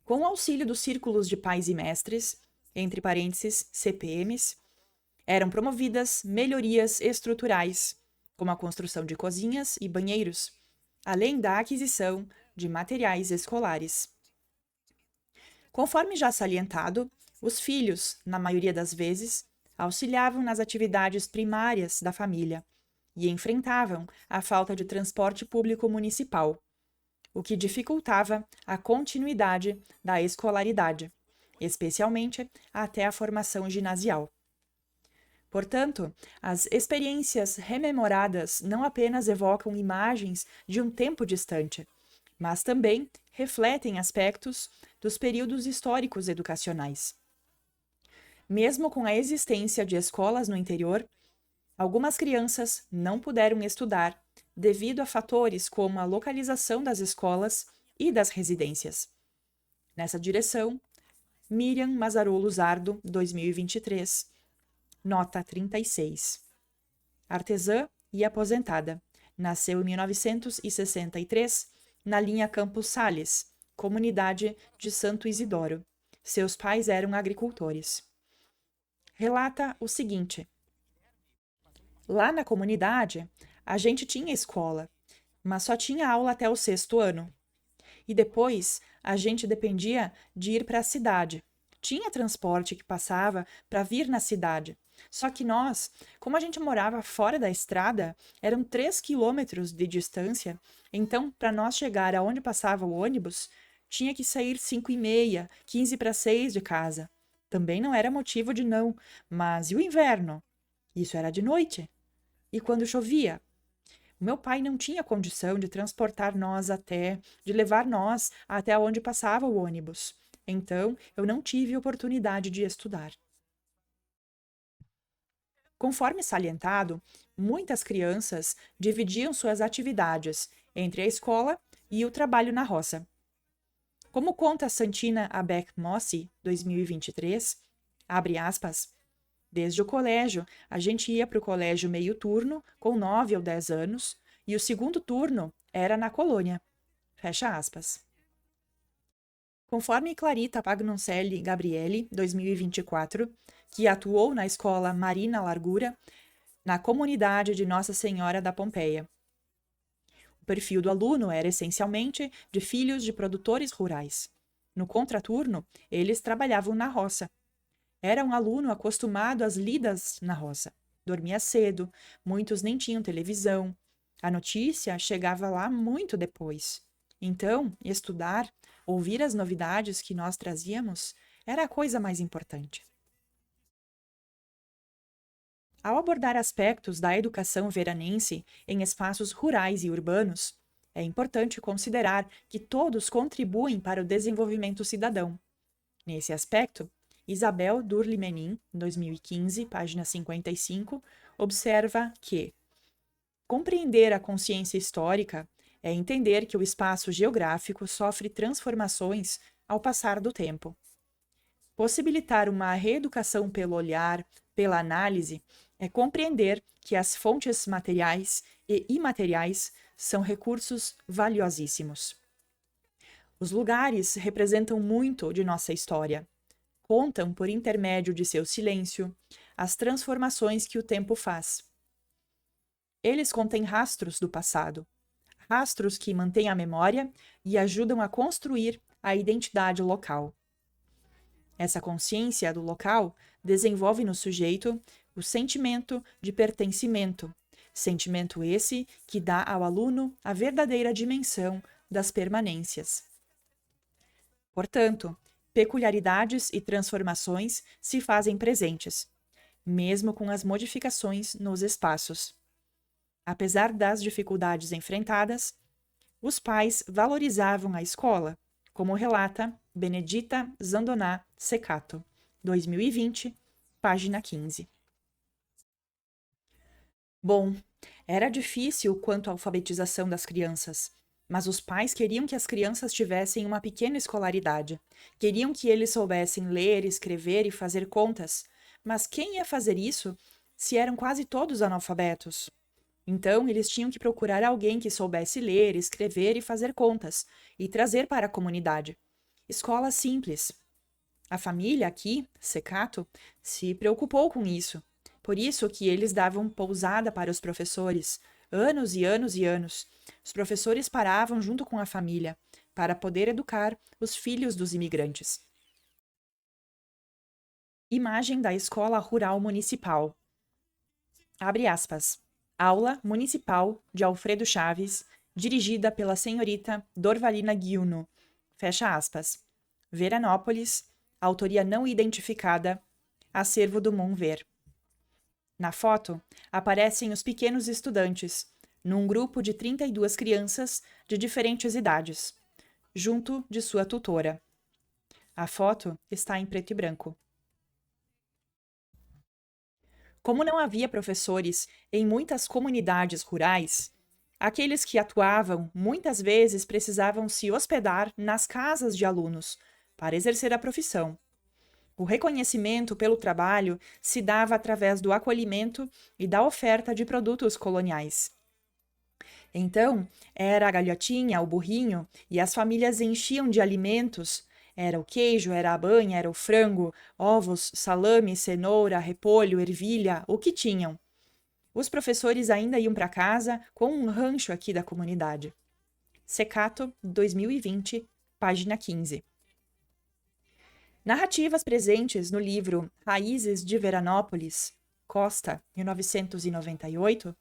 Com o auxílio dos círculos de pais e mestres, entre parênteses, CPMs, eram promovidas melhorias estruturais, como a construção de cozinhas e banheiros, além da aquisição de materiais escolares. Conforme já salientado, os filhos, na maioria das vezes, auxiliavam nas atividades primárias da família e enfrentavam a falta de transporte público municipal, o que dificultava a continuidade da escolaridade, especialmente até a formação ginasial. Portanto, as experiências rememoradas não apenas evocam imagens de um tempo distante, mas também refletem aspectos dos períodos históricos educacionais. Mesmo com a existência de escolas no interior, algumas crianças não puderam estudar devido a fatores como a localização das escolas e das residências. Nessa direção, Miriam Mazarolo Zardo, 2023, nota 36. Artesã e aposentada. Nasceu em 1963, na linha Campos Sales, comunidade de Santo Isidoro. Seus pais eram agricultores. Relata o seguinte: lá na comunidade, a gente tinha escola, mas só tinha aula até o 6º ano. E depois, a gente dependia de ir para a cidade. Tinha transporte que passava para vir na cidade. Só que nós, como a gente morava fora da estrada, eram 3 quilômetros de distância, então, para nós chegar aonde passava o ônibus, tinha que sair 5h30, 5:45 de casa. Também não era motivo de não, mas e o inverno? Isso era de noite. E quando chovia? O meu pai não tinha condição de transportar nós de levar nós até onde passava o ônibus. Então, eu não tive oportunidade de estudar. Conforme salientado, muitas crianças dividiam suas atividades entre a escola e o trabalho na roça. Como conta Santina Abeck Mossi, 2023, abre aspas, desde o colégio, a gente ia para o colégio meio turno, com 9 ou 10 anos, e o segundo turno era na colônia. Fecha aspas. Conforme Clarita Pagnoncelli Gabriele, 2024, que atuou na escola Marina Largura, na comunidade de Nossa Senhora da Pompeia. O perfil do aluno era essencialmente de filhos de produtores rurais. No contraturno, eles trabalhavam na roça. Era um aluno acostumado às lidas na roça. Dormia cedo, muitos nem tinham televisão. A notícia chegava lá muito depois. Então, estudar, ouvir as novidades que nós trazíamos, era a coisa mais importante. Ao abordar aspectos da educação veranense em espaços rurais e urbanos, é importante considerar que todos contribuem para o desenvolvimento cidadão. Nesse aspecto, Isabel Durli-Menin, 2015, página 55, observa que compreender a consciência histórica é entender que o espaço geográfico sofre transformações ao passar do tempo. Possibilitar uma reeducação pelo olhar, pela análise, é compreender que as fontes materiais e imateriais são recursos valiosíssimos. Os lugares representam muito de nossa história. Contam, por intermédio de seu silêncio, as transformações que o tempo faz. Eles contêm rastros do passado, rastros que mantêm a memória e ajudam a construir a identidade local. Essa consciência do local desenvolve no sujeito o sentimento de pertencimento, sentimento esse que dá ao aluno a verdadeira dimensão das permanências. Portanto, peculiaridades e transformações se fazem presentes, mesmo com as modificações nos espaços. Apesar das dificuldades enfrentadas, os pais valorizavam a escola, como relata Benedita Zandoná Secato, 2020, página 15. Bom, era difícil quanto à alfabetização das crianças, mas os pais queriam que as crianças tivessem uma pequena escolaridade. Queriam que eles soubessem ler, escrever e fazer contas. Mas quem ia fazer isso se eram quase todos analfabetos? Então, eles tinham que procurar alguém que soubesse ler, escrever e fazer contas, e trazer para a comunidade. Escola simples. A família aqui, Secato, se preocupou com isso. Por isso que eles davam pousada para os professores, anos e anos e anos. Os professores paravam junto com a família, para poder educar os filhos dos imigrantes. Imagem da Escola Rural Municipal. Abre aspas. Aula Municipal de Alfredo Chaves, dirigida pela senhorita Dorvalina Guiuno. Fecha aspas. Veranópolis, autoria não identificada, acervo do Monver. Na foto, aparecem os pequenos estudantes, num grupo de 32 crianças de diferentes idades, junto de sua tutora. A foto está em preto e branco. Como não havia professores em muitas comunidades rurais, aqueles que atuavam muitas vezes precisavam se hospedar nas casas de alunos para exercer a profissão. O reconhecimento pelo trabalho se dava através do acolhimento e da oferta de produtos coloniais. Então, era a galhotinha, o burrinho, e as famílias enchiam de alimentos. Era o queijo, era a banha, era o frango, ovos, salame, cenoura, repolho, ervilha, o que tinham. Os professores ainda iam para casa com um rancho aqui da comunidade. Secato, 2020, página 15. Narrativas presentes no livro Raízes de Veranópolis, Costa, 1998,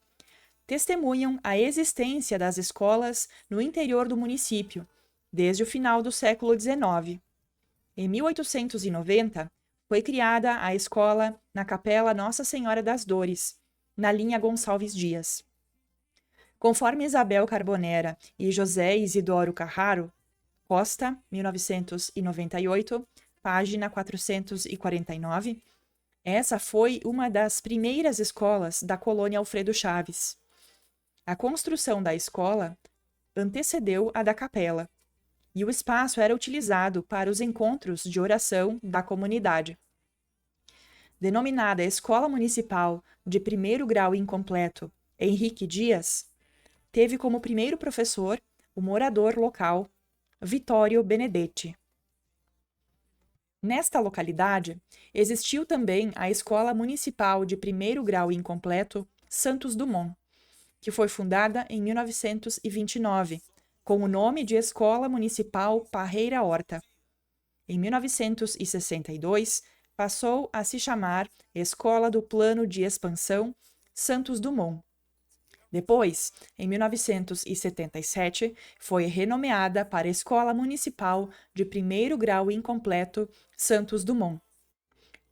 testemunham a existência das escolas no interior do município, desde o final do século XIX. Em 1890, foi criada a escola na Capela Nossa Senhora das Dores, na linha Gonçalves Dias. Conforme Isabel Carbonera e José Isidoro Carraro, Costa, 1998, página 449, essa foi uma das primeiras escolas da colônia Alfredo Chaves. A construção da escola antecedeu a da capela, e o espaço era utilizado para os encontros de oração da comunidade. Denominada Escola Municipal de Primeiro Grau Incompleto Henrique Dias, teve como primeiro professor o morador local Vitório Benedetti. Nesta localidade, existiu também a Escola Municipal de Primeiro Grau Incompleto Santos Dumont, que foi fundada em 1929, com o nome de Escola Municipal Parreira Horta. Em 1962, passou a se chamar Escola do Plano de Expansão Santos Dumont. Depois, em 1977, foi renomeada para Escola Municipal de Primeiro Grau Incompleto Santos Dumont.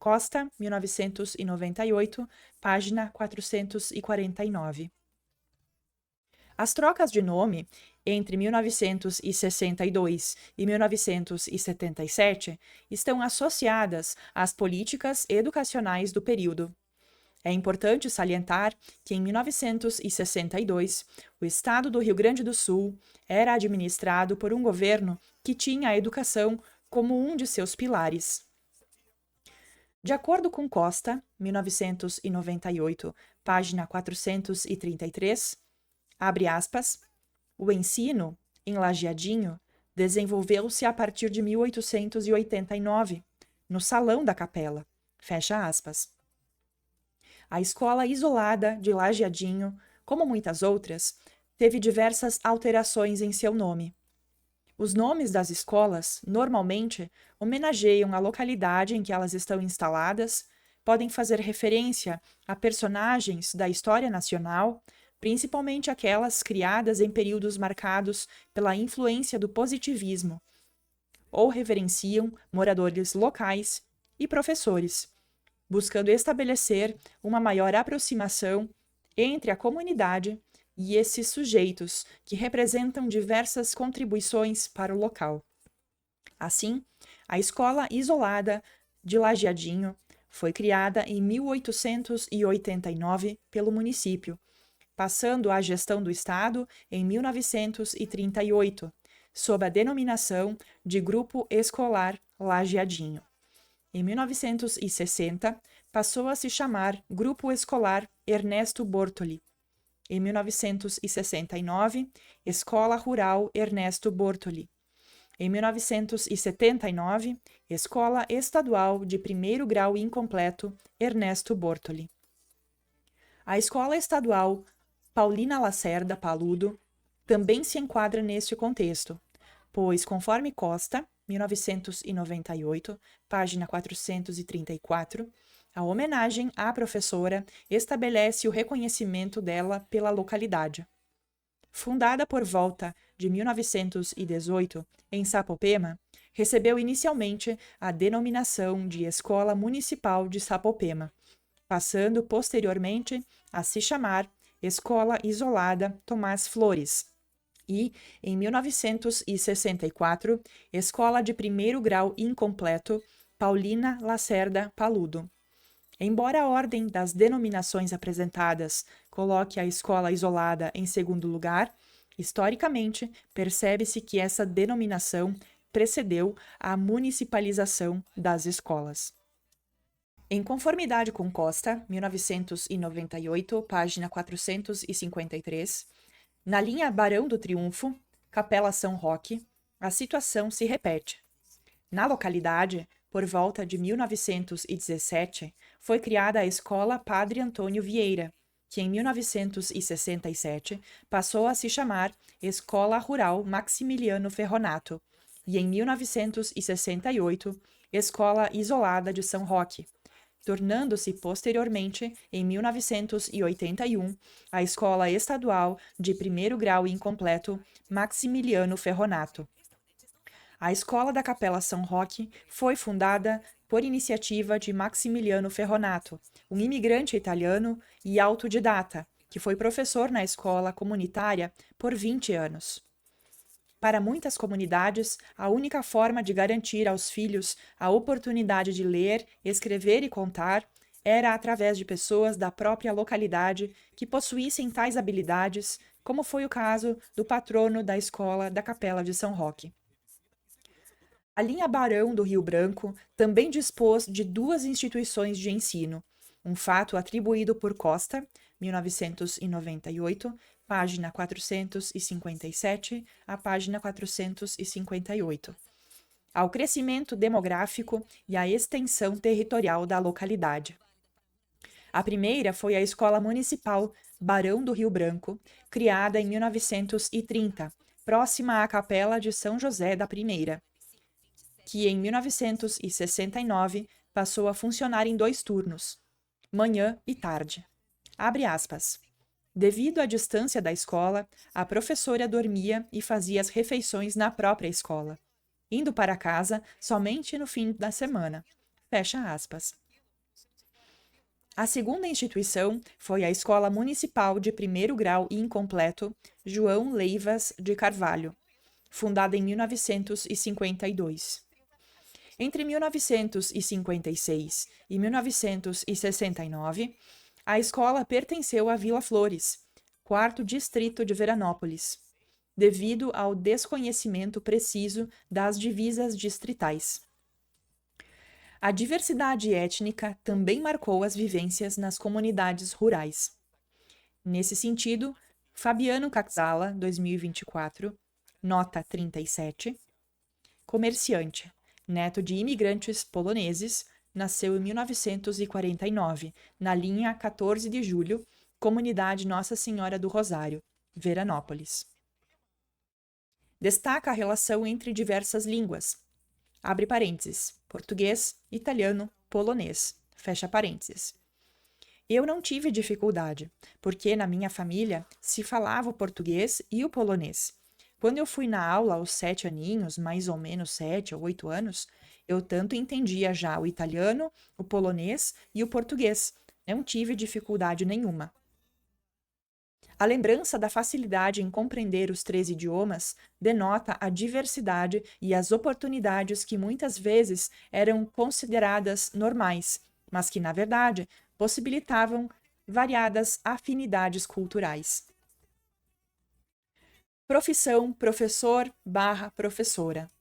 Costa, 1998, página 449. As trocas de nome entre 1962 e 1977 estão associadas às políticas educacionais do período. É importante salientar que, em 1962, o estado do Rio Grande do Sul era administrado por um governo que tinha a educação como um de seus pilares. De acordo com Costa, 1998, página 433, abre aspas, o ensino, em Lajeadinho, desenvolveu-se a partir de 1889, no Salão da Capela, fecha aspas. A escola isolada de Lajeadinho, como muitas outras, teve diversas alterações em seu nome. Os nomes das escolas, normalmente, homenageiam a localidade em que elas estão instaladas, podem fazer referência a personagens da história nacional, principalmente aquelas criadas em períodos marcados pela influência do positivismo, ou reverenciam moradores locais e professores, buscando estabelecer uma maior aproximação entre a comunidade e esses sujeitos que representam diversas contribuições para o local. Assim, a escola isolada de Lajeadinho foi criada em 1889 pelo município, passando à gestão do Estado em 1938, sob a denominação de Grupo Escolar Lajeadinho. Em 1960, passou a se chamar Grupo Escolar Ernesto Bortoli. Em 1969, Escola Rural Ernesto Bortoli. Em 1979, Escola Estadual de Primeiro Grau Incompleto Ernesto Bortoli. A Escola Estadual Paulina Lacerda Paludo também se enquadra neste contexto, pois, conforme Costa, 1998, página 434, a homenagem à professora estabelece o reconhecimento dela pela localidade. Fundada por volta de 1918 em Sapopema, recebeu inicialmente a denominação de Escola Municipal de Sapopema, passando posteriormente a se chamar Escola Isolada Tomás Flores e, em 1964, Escola de Primeiro Grau Incompleto Paulina Lacerda Paludo. Embora a ordem das denominações apresentadas coloque a escola isolada em segundo lugar, historicamente percebe-se que essa denominação precedeu a municipalização das escolas. Em conformidade com Costa, 1998, página 453, na linha Barão do Triunfo, Capela São Roque, a situação se repete. Na localidade, por volta de 1917, foi criada a Escola Padre Antônio Vieira, que em 1967 passou a se chamar Escola Rural Maximiliano Ferronato, e em 1968, Escola Isolada de São Roque, tornando-se posteriormente, em 1981, a Escola Estadual de Primeiro Grau Incompleto Maximiliano Ferronato. A Escola da Capela São Roque foi fundada por iniciativa de Maximiliano Ferronato, um imigrante italiano e autodidata, que foi professor na escola comunitária por 20 anos. Para muitas comunidades, a única forma de garantir aos filhos a oportunidade de ler, escrever e contar era através de pessoas da própria localidade que possuíssem tais habilidades, como foi o caso do patrono da escola da Capela de São Roque. A linha Barão do Rio Branco também dispôs de 2 instituições de ensino, um fato atribuído por Costa, 1998, página 457 a página 458, ao crescimento demográfico e à extensão territorial da localidade. A primeira foi a Escola Municipal Barão do Rio Branco, criada em 1930, próxima à Capela de São José da Primeira, que em 1969 passou a funcionar em 2 turnos, manhã e tarde. Abre aspas. Devido à distância da escola, a professora dormia e fazia as refeições na própria escola, indo para casa somente no fim da semana. Fecha aspas. A segunda instituição foi a Escola Municipal de Primeiro Grau Incompleto João Leivas de Carvalho, fundada em 1952. Entre 1956 e 1969, a escola pertenceu à Vila Flores, quarto distrito de Veranópolis, devido ao desconhecimento preciso das divisas distritais. A diversidade étnica também marcou as vivências nas comunidades rurais. Nesse sentido, Fabiano Caxala, 2024, nota 37, comerciante, neto de imigrantes poloneses, nasceu em 1949, na linha 14 de julho, comunidade Nossa Senhora do Rosário, Veranópolis. Destaca a relação entre diversas línguas. Abre parênteses, português, italiano, polonês, fecha parênteses. Eu não tive dificuldade, porque na minha família se falava o português e o polonês. Quando eu fui na aula aos 7 aninhos, mais ou menos 7 ou 8 anos, eu tanto entendia já o italiano, o polonês e o português. Não tive dificuldade nenhuma. A lembrança da facilidade em compreender os 3 idiomas denota a diversidade e as oportunidades que muitas vezes eram consideradas normais, mas que, na verdade, possibilitavam variadas afinidades culturais. Profissão professor/professora.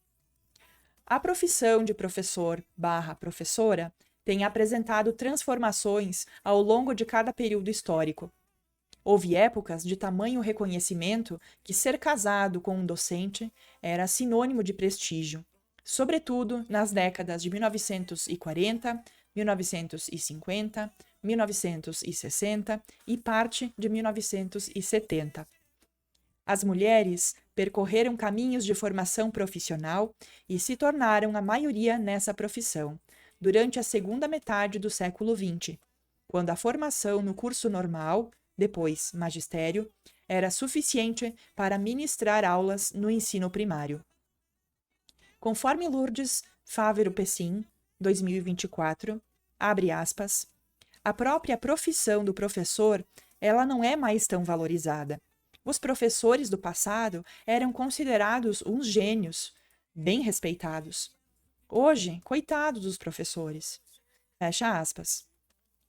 A profissão de professor/professora tem apresentado transformações ao longo de cada período histórico. Houve épocas de tamanho reconhecimento que ser casado com um docente era sinônimo de prestígio, sobretudo nas décadas de 1940, 1950, 1960 e parte de 1970. As mulheres percorreram caminhos de formação profissional e se tornaram a maioria nessa profissão, durante a segunda metade do século XX, quando a formação no curso normal, depois magistério, era suficiente para ministrar aulas no ensino primário. Conforme Lourdes Fávero Pessim, 2024, abre aspas, a própria profissão do professor, ela não é mais tão valorizada. Os professores do passado eram considerados uns gênios, bem respeitados. Hoje, coitados dos professores. Fecha aspas.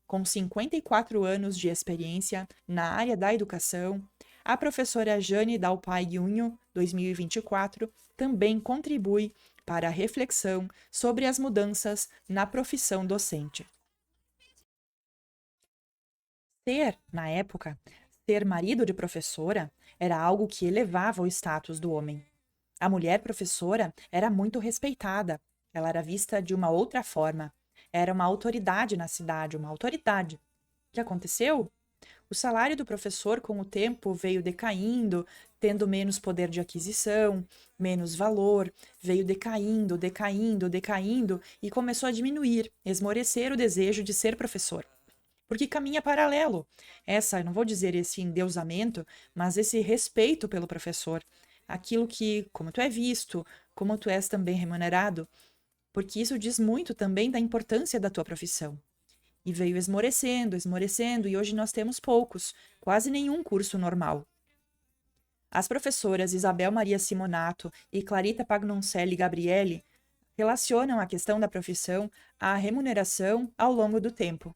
Com 54 anos de experiência na área da educação, a professora Jane Dalpai Junho, 2024, também contribui para a reflexão sobre as mudanças na profissão docente. Na época, ser marido de professora era algo que elevava o status do homem. A mulher professora era muito respeitada, ela era vista de uma outra forma. Era uma autoridade na cidade, uma autoridade. O que aconteceu? O salário do professor, com o tempo, veio decaindo, tendo menos poder de aquisição, menos valor, veio decaindo e começou a diminuir, esmorecer o desejo de ser professor. Porque caminha paralelo. Eu não vou dizer esse endeusamento, mas esse respeito pelo professor. Aquilo que, como tu é visto, como tu és também remunerado, porque isso diz muito também da importância da tua profissão. E veio esmorecendo, e hoje nós temos poucos, quase nenhum curso normal. As professoras Isabel Maria Simonato e Clarita Pagnoncelli Gabriele relacionam a questão da profissão à remuneração ao longo do tempo.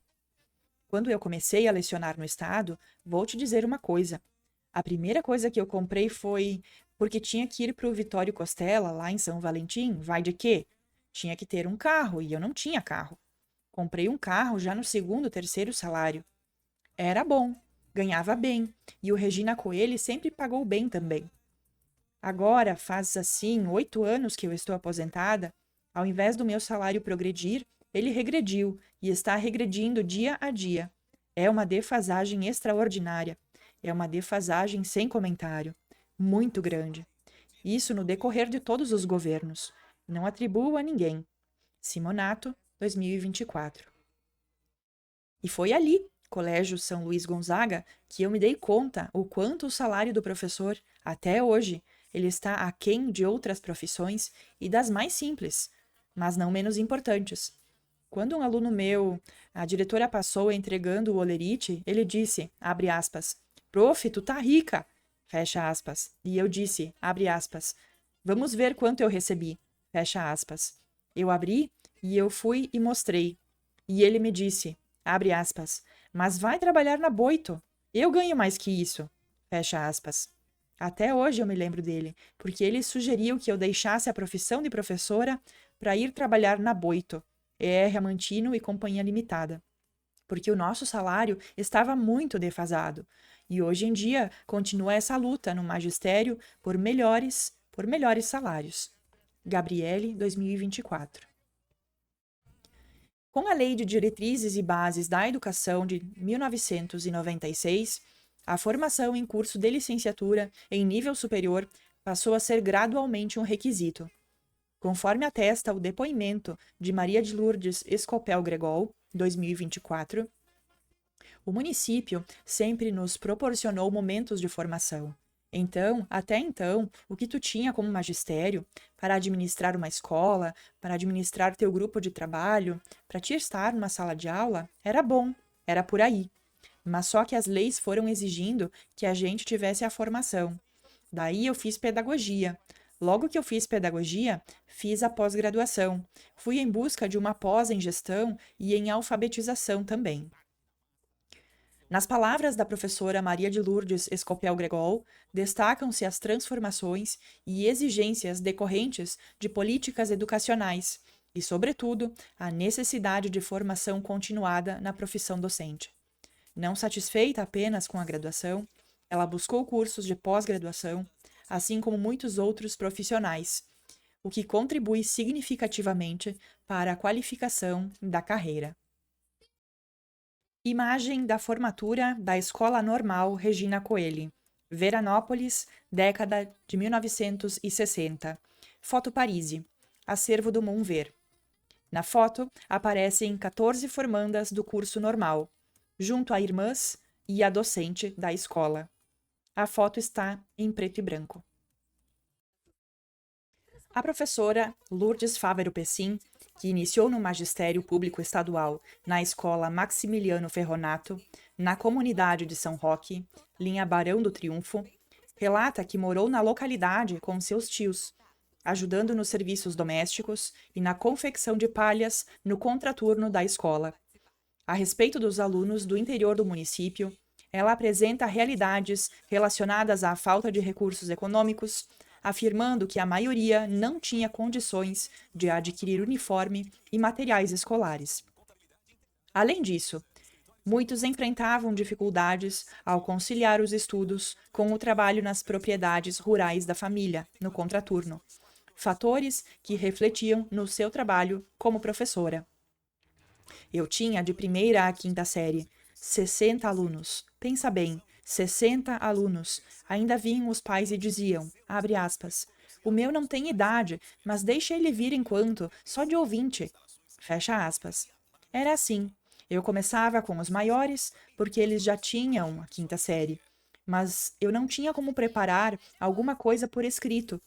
Quando eu comecei a lecionar no estado, vou te dizer uma coisa. A primeira coisa que eu comprei foi porque tinha que ir para o Vitório Costela, lá em São Valentim, vai de quê? Tinha que ter um carro e eu não tinha carro. Comprei um carro já no segundo, terceiro salário. Era bom, ganhava bem e o Regina Coelho sempre pagou bem também. Agora, faz 8 anos que eu estou aposentada, ao invés do meu salário progredir, ele regrediu e está regredindo dia a dia. É uma defasagem extraordinária. É uma defasagem sem comentário. Muito grande. Isso no decorrer de todos os governos. Não atribuo a ninguém. Simonato, 2024. E foi ali, Colégio São Luís Gonzaga, que eu me dei conta o quanto o salário do professor, até hoje, ele está aquém de outras profissões e das mais simples, mas não menos importantes. Quando um aluno meu, a diretora passou entregando o olerite, ele disse, abre aspas, Prof, tu tá rica, fecha aspas. E eu disse, abre aspas, vamos ver quanto eu recebi, fecha aspas. Eu abri e eu fui e mostrei. E ele me disse, abre aspas, mas vai trabalhar na Boito. Eu ganho mais que isso, fecha aspas. Até hoje eu me lembro dele, porque ele sugeriu que eu deixasse a profissão de professora para ir trabalhar na Boito, ER Amantino e Companhia Limitada, porque o nosso salário estava muito defasado. E hoje em dia continua essa luta no magistério por melhores salários. Gabriele, 2024. Com a Lei de Diretrizes e Bases da Educação de 1996, a formação em curso de licenciatura em nível superior passou a ser gradualmente um requisito. Conforme atesta o depoimento de Maria de Lourdes Escopel Gregol, 2024, o município sempre nos proporcionou momentos de formação. Então, até então, o que tu tinha como magistério para administrar uma escola, para administrar teu grupo de trabalho, para te estar numa sala de aula, era bom, era por aí. Mas só que as leis foram exigindo que a gente tivesse a formação. Daí eu fiz pedagogia. Logo que eu fiz pedagogia, fiz a pós-graduação. Fui em busca de uma pós em gestão e em alfabetização também. Nas palavras da professora Maria de Lourdes Escopel Gregol, destacam-se as transformações e exigências decorrentes de políticas educacionais e, sobretudo, a necessidade de formação continuada na profissão docente. Não satisfeita apenas com a graduação, ela buscou cursos de pós-graduação, assim como muitos outros profissionais, o que contribui significativamente para a qualificação da carreira. Imagem da formatura da Escola Normal Regina Coeli. Veranópolis, década de 1960. Foto Parisi. Acervo do Monver. Na foto, aparecem 14 formandas do curso normal, junto a irmãs e a docente da escola. A foto está em preto e branco. A professora Lourdes Fávero Pessim, que iniciou no magistério público estadual na escola Maximiliano Ferronato, na comunidade de São Roque, linha Barão do Triunfo, relata que morou na localidade com seus tios, ajudando nos serviços domésticos e na confecção de palhas no contraturno da escola. A respeito dos alunos do interior do município, ela apresenta realidades relacionadas à falta de recursos econômicos, afirmando que a maioria não tinha condições de adquirir uniforme e materiais escolares. Além disso, muitos enfrentavam dificuldades ao conciliar os estudos com o trabalho nas propriedades rurais da família, no contraturno, fatores que refletiam no seu trabalho como professora. Eu tinha, de primeira à quinta série, 60 alunos. Pensa bem, 60 alunos. Ainda vinham os pais e diziam, abre aspas, o meu não tem idade, mas deixa ele vir enquanto, só de ouvinte. Fecha aspas. Era assim. Eu começava com os maiores, porque eles já tinham a quinta série. Mas eu não tinha como preparar alguma coisa por escrito.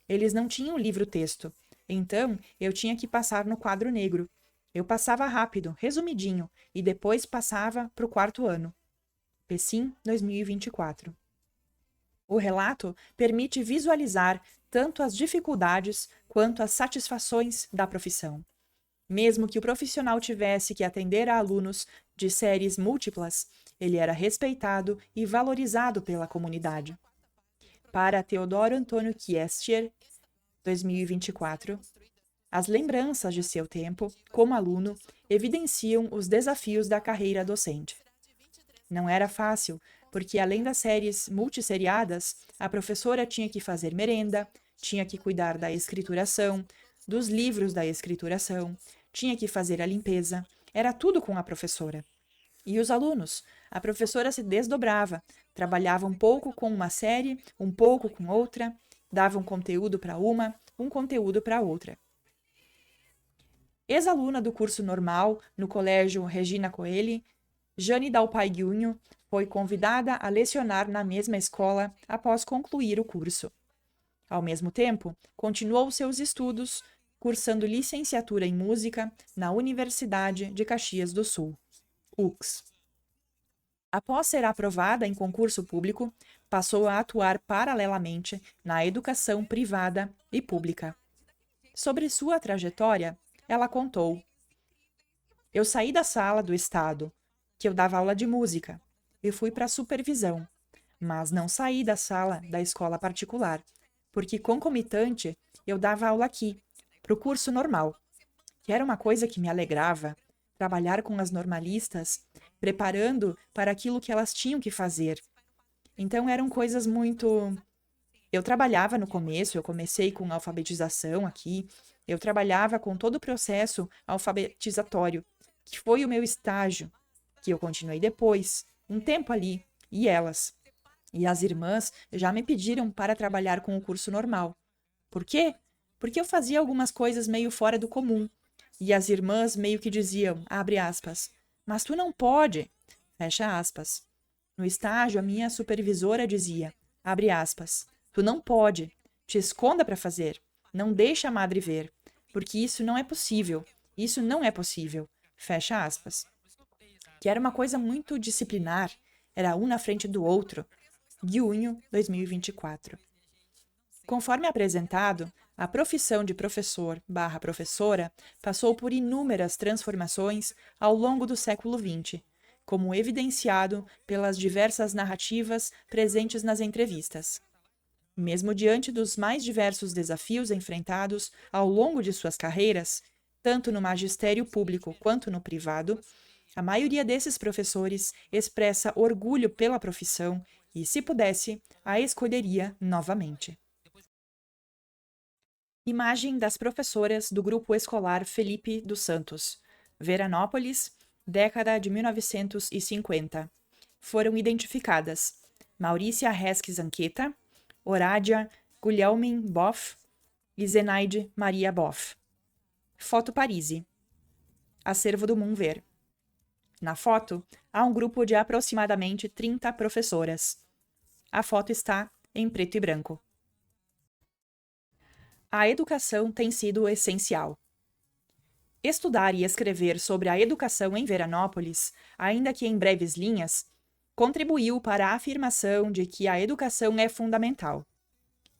Eles não tinham livro-texto. Então, eu tinha que passar no quadro negro. Eu passava rápido, resumidinho, e depois passava para o quarto ano. Pessim, 2024. O relato permite visualizar tanto as dificuldades quanto as satisfações da profissão. Mesmo que o profissional tivesse que atender a alunos de séries múltiplas, ele era respeitado e valorizado pela comunidade. Para Teodoro Antônio Kiestier, 2024, as lembranças de seu tempo, como aluno, evidenciam os desafios da carreira docente. Não era fácil, porque além das séries multisseriadas, a professora tinha que fazer merenda, tinha que cuidar da escrituração, dos livros da escrituração, tinha que fazer a limpeza, era tudo com a professora. E os alunos? A professora se desdobrava, trabalhava um pouco com uma série, um pouco com outra, dava um conteúdo para uma, um conteúdo para outra. Ex-aluna do curso normal no Colégio Regina Coeli, Jane Dalpai Guinho foi convidada a lecionar na mesma escola após concluir o curso. Ao mesmo tempo, continuou seus estudos cursando licenciatura em música na Universidade de Caxias do Sul, UCS. Após ser aprovada em concurso público, passou a atuar paralelamente na educação privada e pública. Sobre sua trajetória, ela contou: eu saí da sala do estado, que eu dava aula de música, e fui para a supervisão, mas não saí da sala da escola particular, porque concomitante eu dava aula aqui, para o curso normal, que era uma coisa que me alegrava, trabalhar com as normalistas, preparando para aquilo que elas tinham que fazer. Então eram coisas muito... Eu trabalhava no começo, eu comecei com alfabetização aqui, eu trabalhava com todo o processo alfabetizatório, que foi o meu estágio, que eu continuei depois, um tempo ali, e elas. E as irmãs já me pediram para trabalhar com o curso normal. Por quê? Porque eu fazia algumas coisas meio fora do comum. E as irmãs meio que diziam, abre aspas, mas tu não pode, fecha aspas. No estágio, a minha supervisora dizia, abre aspas, tu não pode, te esconda para fazer, não deixa a madre ver, porque isso não é possível, fecha aspas. Que era uma coisa muito disciplinar, era um na frente do outro. Junho 2024. Conforme apresentado, a profissão de professor/professora passou por inúmeras transformações ao longo do século XX, como evidenciado pelas diversas narrativas presentes nas entrevistas. Mesmo diante dos mais diversos desafios enfrentados ao longo de suas carreiras, tanto no magistério público quanto no privado, a maioria desses professores expressa orgulho pela profissão e, se pudesse, a escolheria novamente. Imagem das professoras do Grupo Escolar Felipe dos Santos, Veranópolis, década de 1950. Foram identificadas Maurícia Resque Zanqueta, Horádia Guglielmin Boff e Zenaide Maria Boff. Foto Parisi. Acervo do Moonver. Na foto, há um grupo de aproximadamente 30 professoras. A foto está em preto e branco. A educação tem sido essencial. Estudar e escrever sobre a educação em Veranópolis, ainda que em breves linhas, contribuiu para a afirmação de que a educação é fundamental.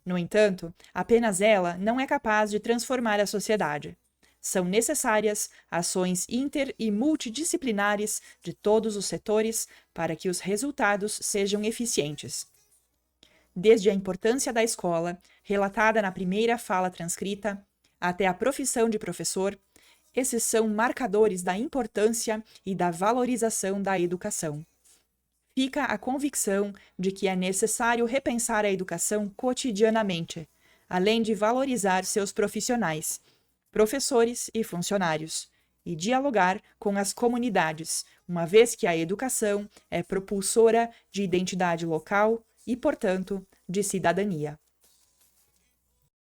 No entanto, apenas ela não é capaz de transformar a sociedade. São necessárias ações inter- e multidisciplinares de todos os setores para que os resultados sejam eficientes. Desde a importância da escola, relatada na primeira fala transcrita, até a profissão de professor, esses são marcadores da importância e da valorização da educação. Fica a convicção de que é necessário repensar a educação cotidianamente, além de valorizar seus profissionais, professores e funcionários, e dialogar com as comunidades, uma vez que a educação é propulsora de identidade local e, portanto, de cidadania.